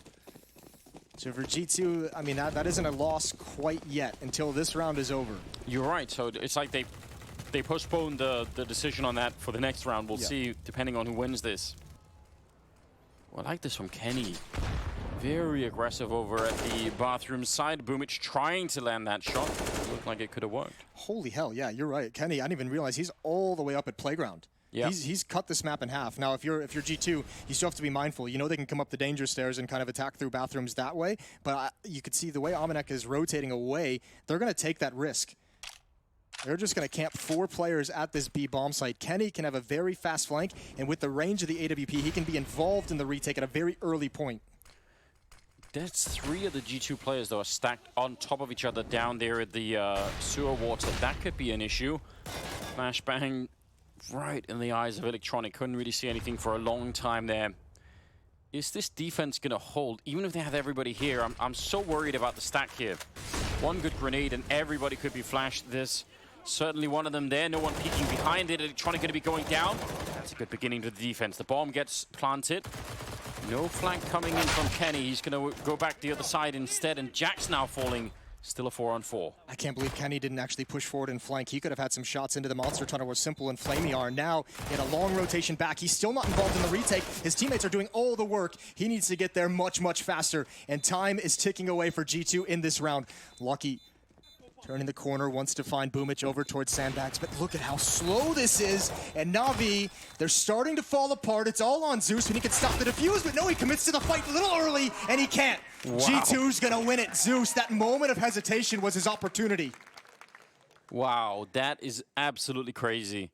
So for G2, I mean, that isn't a loss quite yet until this round is over. You're right. So it's like they postponed the decision on that for the next round. We'll see, depending on who wins this. Well, I like this from Kenny. Very aggressive over at the bathroom side. Boomich trying to land that shot. Looked like it could have worked. Holy hell, yeah, you're right. Kenny, I didn't even realize he's all the way up at Playground. Yeah. He's cut this map in half. Now, if you're G2, you still have to be mindful. You know they can come up the danger stairs and kind of attack through bathrooms that way, but you could see the way Amanek is rotating away, they're going to take that risk. They're just going to camp 4 players at this B bomb site. Kenny can have a very fast flank, and with the range of the AWP, he can be involved in the retake at a very early point. There's 3 of the G2 players, though, are stacked on top of each other down there at the sewer water. That could be an issue. Flashbang right in the eyes of Electronic. Couldn't really see anything for a long time there. Is this defense going to hold? Even if they have everybody here, I'm so worried about the stack here. 1 good grenade and everybody could be flashed. This certainly one of them there. No one peeking behind it. Electronic going to be going down. That's a good beginning to the defense. The bomb gets planted. No flank coming in from Kenny. He's going to go back the other side instead. And Jack's now falling. Still a 4-on-4. I can't believe Kenny didn't actually push forward and flank. He could have had some shots into the monster tunnel where Simple and Flamey are. Now, in a long rotation back, he's still not involved in the retake. His teammates are doing all the work. He needs to get there much, much faster. And time is ticking away for G2 in this round. Lucky turning the corner, wants to find Boomich over towards Sandbags, but look at how slow this is. And Na'Vi, they're starting to fall apart. It's all on Zeus, and he can stop the defuse, but no, he commits to the fight a little early, and he can't. Wow. G2's gonna win it. Zeus, that moment of hesitation was his opportunity. Wow, that is absolutely crazy.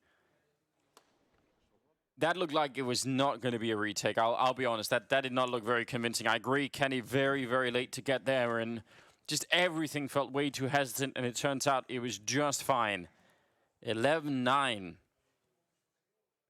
That looked like it was not going to be a retake. I'll be honest, that did not look very convincing. I agree, Kenny very, very late to get there, and just everything felt way too hesitant, and it turns out it was just fine. 11-9.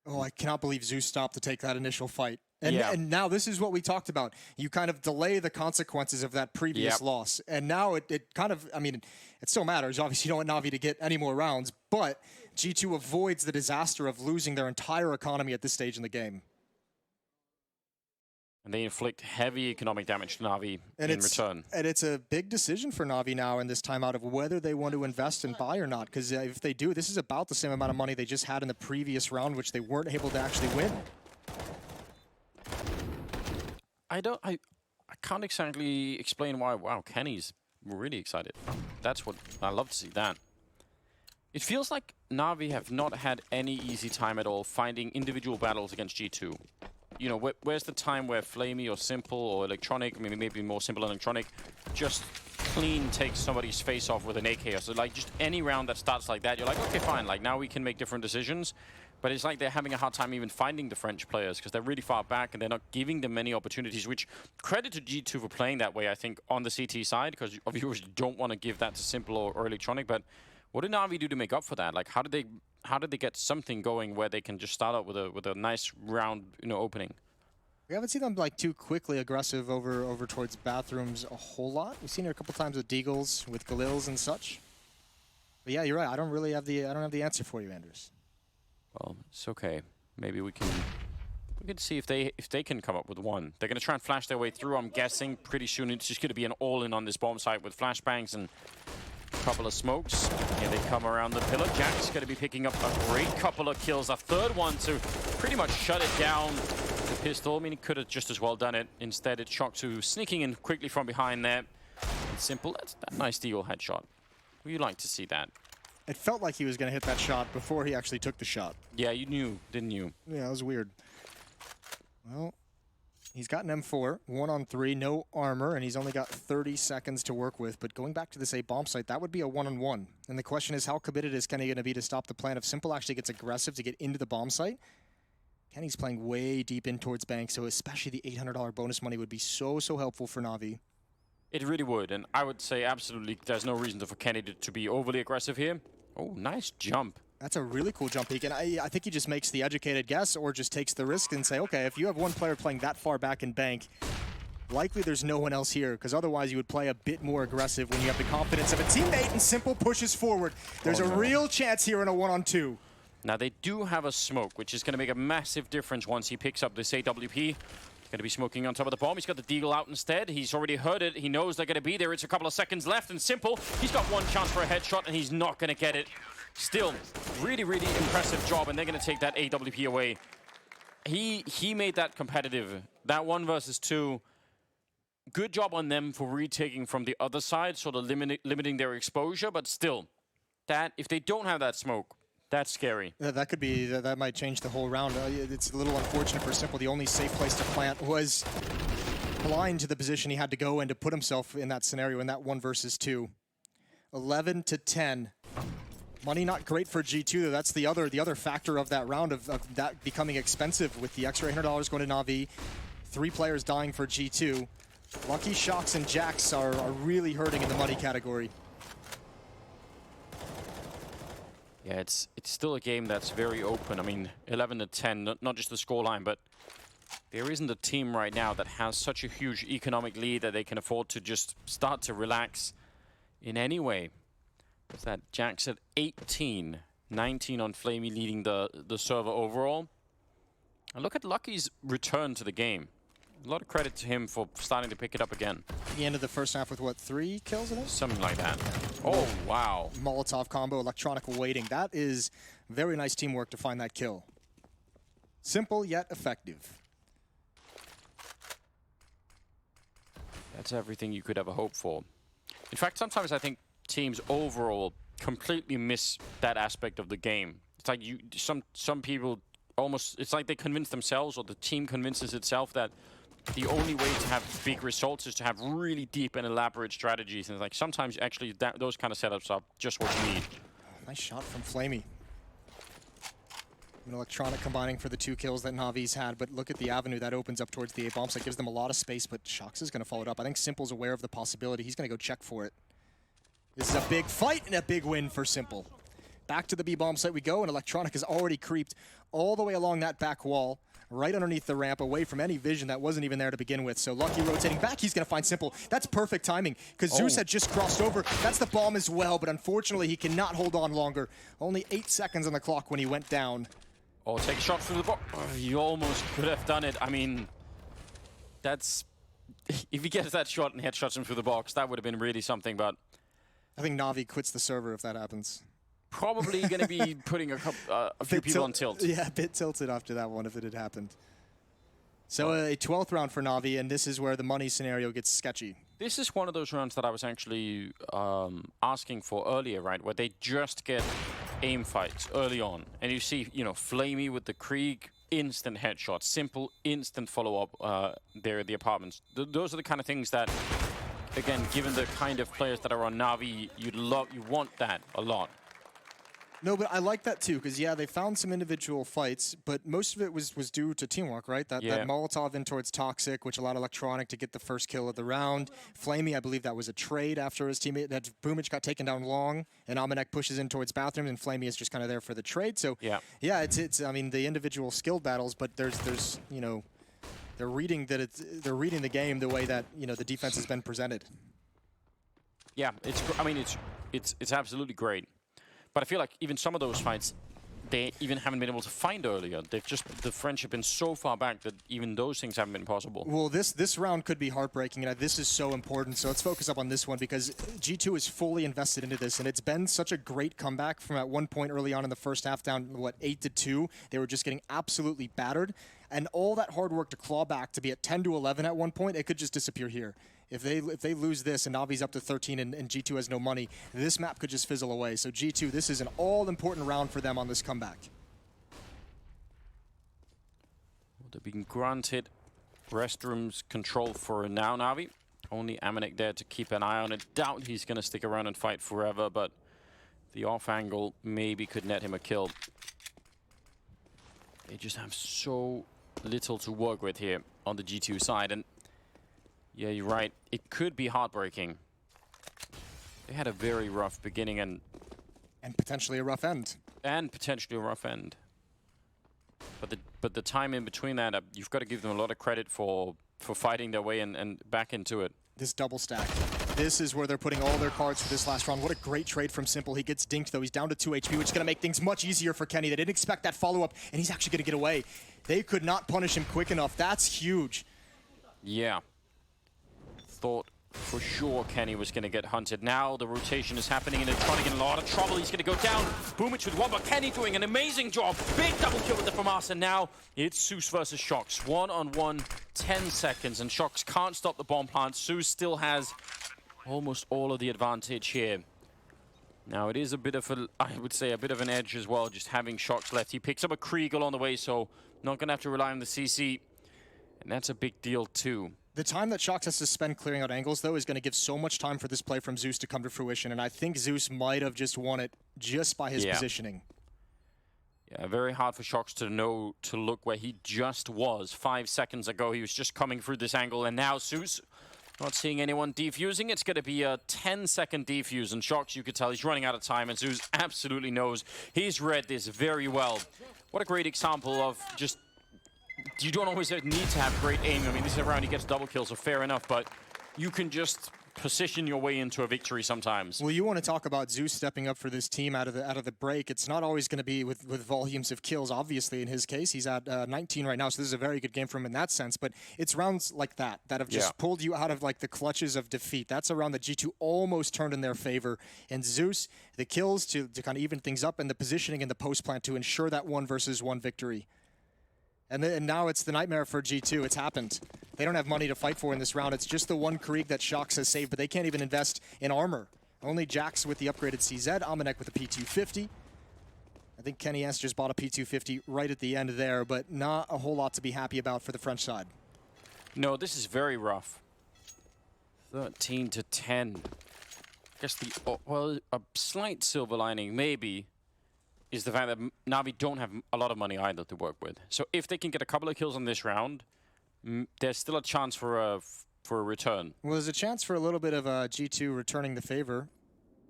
Oh, I cannot believe Zeus stopped to take that initial fight. And now this is what we talked about. You kind of delay the consequences of that previous loss. And now it kind of, I mean, it still matters. Obviously, you don't want Na'Vi to get any more rounds, but G2 avoids the disaster of losing their entire economy at this stage in the game. And they inflict heavy economic damage to Na'Vi in return. And it's a big decision for Na'Vi now in this timeout of whether they want to invest and buy or not. Because if they do, this is about the same amount of money they just had in the previous round, which they weren't able to actually win. I can't exactly explain why. Wow, Kenny's really excited. That's what I love to see that. It feels like Na'Vi have not had any easy time at all finding individual battles against G2. You know, where's the time where Flamey or Simple or Electronic, maybe more Simple Electronic, just clean takes somebody's face off with an AK or so, like just any round that starts like that, you're like, okay, fine, like now we can make different decisions. But it's like they're having a hard time even finding the French players because they're really far back and they're not giving them many opportunities, which credit to G2 for playing that way, I think, on the CT side, because obviously you don't want to give that to Simple or Electronic. But what did Na'Vi do to make up for that? Like, how did they get something going where they can just start out with a nice round, opening? We haven't seen them like too quickly aggressive over towards bathrooms a whole lot. We've seen it a couple times with Deagles, with Galils and such. But yeah, you're right. I don't have the answer for you, Anders. Well, it's okay. Maybe we can see if they can come up with one. They're going to try and flash their way through. I'm guessing pretty soon it's just going to be an all-in on this bomb site with flashbangs and a couple of smokes. Here they come around the pillar. Jack's going to be picking up a great couple of kills. A third one to pretty much shut it down. The pistol, I mean, he could have just as well done it. Instead, it's Shocksu sneaking in quickly from behind there. It's Simple. That's that nice Deagle headshot. You like to see that. It felt like he was going to hit that shot before he actually took the shot. Yeah, you knew, didn't you? Yeah, it was weird. Well, he's got an M4, 1-on-3, no armor, and he's only got 30 seconds to work with. But going back to this A bomb site, that would be a 1-on-1. And the question is, how committed is Kenny going to be to stop the plan if Simple actually gets aggressive to get into the bomb site? Kenny's playing way deep in towards bank, so especially the $800 bonus money would be so helpful for Na'Vi. It really would, and I would say absolutely there's no reason for Kenny to be overly aggressive here. Oh, nice jump. That's a really cool jump peek, and I think he just makes the educated guess or just takes the risk and say, okay, if you have one player playing that far back in bank, likely there's no one else here, because otherwise you would play a bit more aggressive when you have the confidence of a teammate and Simple pushes forward. There's a real chance here in a 1-on-2. Now they do have a smoke, which is going to make a massive difference once he picks up this AWP. Going to be smoking on top of the bomb. He's got the Deagle out instead. He's already heard it. He knows they're going to be there. It's a couple of seconds left, and Simple, he's got one chance for a headshot, and he's not going to get it. Still, really impressive job, and they're going to take that AWP away. He made that competitive. That 1 versus 2. Good job on them for retaking from the other side, sort of limiting their exposure, but still, that if they don't have that smoke, that's scary. Yeah, that could be, that might change the whole round. It's a little unfortunate for Simple. The only safe place to plant was blind to the position he had to go and to put himself in that scenario in that 1 versus 2. 11-10. Money not great for G2 though. That's the other factor of that round of that becoming expensive with the extra $800 going to Na'Vi. 3 players dying for G2. Lucky, Shocks, and Jax are really hurting in the money category. Yeah, it's still a game that's very open. I mean, 11-10, not just the scoreline, but there isn't a team right now that has such a huge economic lead that they can afford to just start to relax in any way. What's that? Jack's at 18, 19 on Flamey leading the server overall. And look at Lucky's return to the game. A lot of credit to him for starting to pick it up again. He ended the first half with, what, 3 kills in it? Something like that. Oh, wow. Molotov combo, Electronic waiting. That is very nice teamwork to find that kill. Simple yet effective. That's everything you could ever hope for. In fact, sometimes I think teams overall completely miss that aspect of the game. It's like some people almost, it's like they convince themselves or the team convinces itself that the only way to have big results is to have really deep and elaborate strategies. And it's like sometimes actually those kind of setups are just what you need. Nice shot from Flamey. An Electronic combining for the 2 kills that Navi's had, but look at the avenue that opens up towards the A bomb site. Gives them a lot of space, but Shocks is going to follow it up. I think Simple's aware of the possibility. He's going to go check for it. This is a big fight and a big win for Simple. Back to the B bomb site we go, and Electronic has already creeped all the way along that back wall, right underneath the ramp, away from any vision that wasn't even there to begin with. So Lucky rotating back, he's going to find Simple. That's perfect timing, because Zeus had just crossed over. That's the bomb as well, but unfortunately he cannot hold on longer. Only 8 seconds on the clock when he went down. Oh, take a shot through the box. Oh, you almost could have done it. I mean, That's... If he gets that shot and headshots him through the box, that would have been really something, but... I think Na'Vi quits the server if that happens. Probably going to be putting a few people on tilt. Yeah, a bit tilted after that one if it had happened. So a 12th round for Na'Vi, and this is where the money scenario gets sketchy. This is one of those rounds that I was actually asking for earlier, right? Where they just get aim fights early on. And you see, you know, Flamey with the Krieg, instant headshot, simple, instant follow-up there at the apartments. Those are the kind of things that, again, given the kind of players that are on Na'Vi, you want that a lot. No, but I like that too, because yeah, they found some individual fights, but most of it was due to teamwork, right? That Molotov in towards Toxic, which allowed Electronic to get the first kill of the round. Flamey, I believe that was a trade after his teammate, that Boomich got taken down long, and Amanek pushes in towards Bathroom, and Flamey is just kind of there for the trade. So yeah, it's I mean, the individual skill battles, but there's you know, they're reading the game the way that, you know, the defense has been presented. Yeah, it's absolutely great. But I feel like even some of those fights, they even haven't been able to find earlier. They've just, the friendship been so far back that even those things haven't been possible. Well, this round could be heartbreaking, and this is so important. So let's focus up on this one, because G2 is fully invested into this, and it's been such a great comeback from at one point early on in the first half down, what, 8-2. They were just getting absolutely battered. And all that hard work to claw back to be at 10-11 at one point, it could just disappear here. If they lose this and Navi's up to 13 and G2 has no money, this map could just fizzle away. So G2, this is an all-important round for them on this comeback. Well, they've been granted restrooms control for now, Na'Vi. Only Amanek there to keep an eye on it. Doubt he's going to stick around and fight forever, but the off angle maybe could net him a kill. They just have so little to work with here on the G2 side, and yeah, you're right. It could be heartbreaking. They had a very rough beginning and potentially a rough end. And potentially a rough end. But the time in between that, you've got to give them a lot of credit for fighting their way and back into it. This double stack. This is where they're putting all their cards for this last round. What a great trade from Simple. He gets dinked, though. He's down to 2 HP, which is going to make things much easier for Kenny. They didn't expect that follow-up, and he's actually going to get away. They could not punish him quick enough. That's huge. Yeah. Thought for sure Kenny was going to get hunted. Now the rotation is happening, and they're trying to get in a lot of trouble. He's going to go down. Boomich with one, but Kenny doing an amazing job. Big double kill with the FAMAS, and now it's Zeus versus Shox. 1-on-1, 10 seconds, and Shox can't stop the bomb plant. Zeus still has almost all of the advantage here. Now it is a bit of a, I would say, a bit of an edge as well, just having Shox left. He picks up a Kriegel on the way, so not going to have to rely on the CC, and that's a big deal too. The time that Shox has to spend clearing out angles, though, is going to give so much time for this play from Zeus to come to fruition, and I think Zeus might have just won it just by his positioning. Yeah, very hard for Shox to know to look where he just was 5 seconds ago. He was just coming through this angle, and now Zeus not seeing anyone defusing. It's going to be a 10-second defuse, and Shox, you could tell he's running out of time, and Zeus absolutely knows. He's read this very well. What a great example of just... You don't always need to have great aim. I mean, this is a round he gets double kills, so fair enough, but you can just position your way into a victory sometimes. Well, you want to talk about Zeus stepping up for this team out of the break. It's not always going to be with volumes of kills, obviously, in his case. He's at 19 right now, so this is a very good game for him in that sense, but it's rounds like that have just pulled you out of like the clutches of defeat. That's a round that G2 almost turned in their favor, and Zeus, the kills to kind of even things up, and the positioning in the post plant to ensure that 1-versus-1 victory. And now it's the nightmare for G2. It's happened. They don't have money to fight for in this round. It's just the one Krieg that Shox has saved, but they can't even invest in armor. Only Jax with the upgraded CZ, Amanek with the P250. I think Kenny S just bought a P250 right at the end there, but not a whole lot to be happy about for the French side. No, this is very rough. 13-10. I guess a slight silver lining, maybe, is the fact that Na'Vi don't have a lot of money either to work with. So if they can get a couple of kills on this round, there's still a chance for a return. Well, there's a chance for a little bit of G2 returning the favor.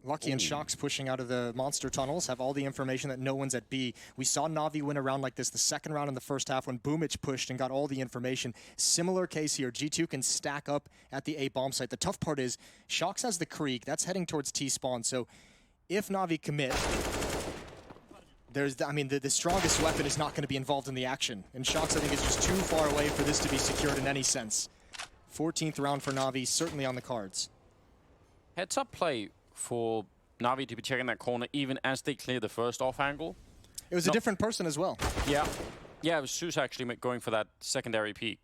Lucky and Shox pushing out of the monster tunnels, have all the information that no one's at B. We saw Na'Vi win a round like this the second round in the first half when Boomich pushed and got all the information. Similar case here. G2 can stack up at the A bomb site. The tough part is Shox has the Krieg. That's heading towards T-spawn. So if Na'Vi commit... the strongest weapon is not going to be involved in the action. And Shox, I think, is just too far away for this to be secured in any sense. 14th round for Na'Vi, certainly on the cards. Heads up play for Na'Vi to be checking that corner even as they clear the first off angle. It was a different person as well. Yeah. Yeah, it was Zeus actually going for that secondary peek.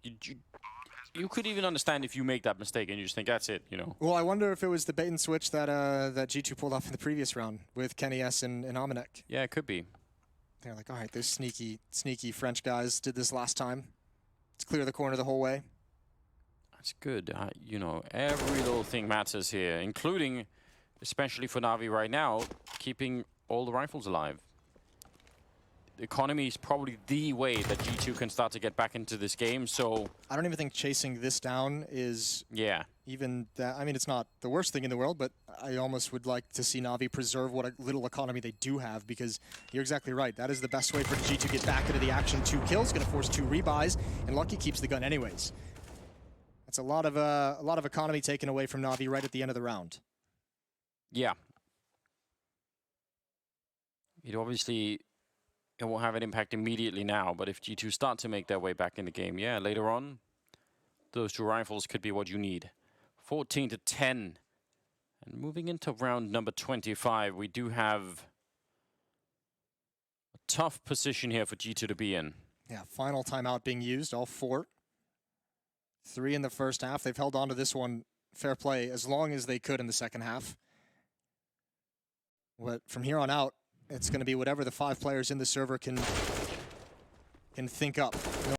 You could even understand if you make that mistake and you just think, that's it, you know. Well, I wonder if it was the bait and switch that that G2 pulled off in the previous round with Kenny S and Amanek. Yeah, it could be. They're like, all right, those sneaky French guys did this last time. Let's clear the corner the whole way. That's good. You know, every little thing matters here, including, especially for Na'Vi right now, keeping all the rifles alive. The economy is probably the way that G2 can start to get back into this game, so... I don't even think chasing this down is even that. I mean, it's not the worst thing in the world, but I almost would like to see Na'Vi preserve what a little economy they do have, because you're exactly right. That is the best way for G2 to get back into the action. 2 kills, going to force 2 rebuys, and Lucky keeps the gun anyways. That's a lot of economy taken away from Na'Vi right at the end of the round. Yeah. It obviously... It won't have an impact immediately now, but if G2 start to make their way back in the game, yeah, later on, those 2 rifles could be what you need. 14-10. And moving into round number 25, we do have a tough position here for G2 to be in. Yeah, final timeout being used, all 4. 3 in the first half. They've held on to this one, fair play, as long as they could in the second half. But from here on out, it's going to be whatever the 5 players in the server can think up.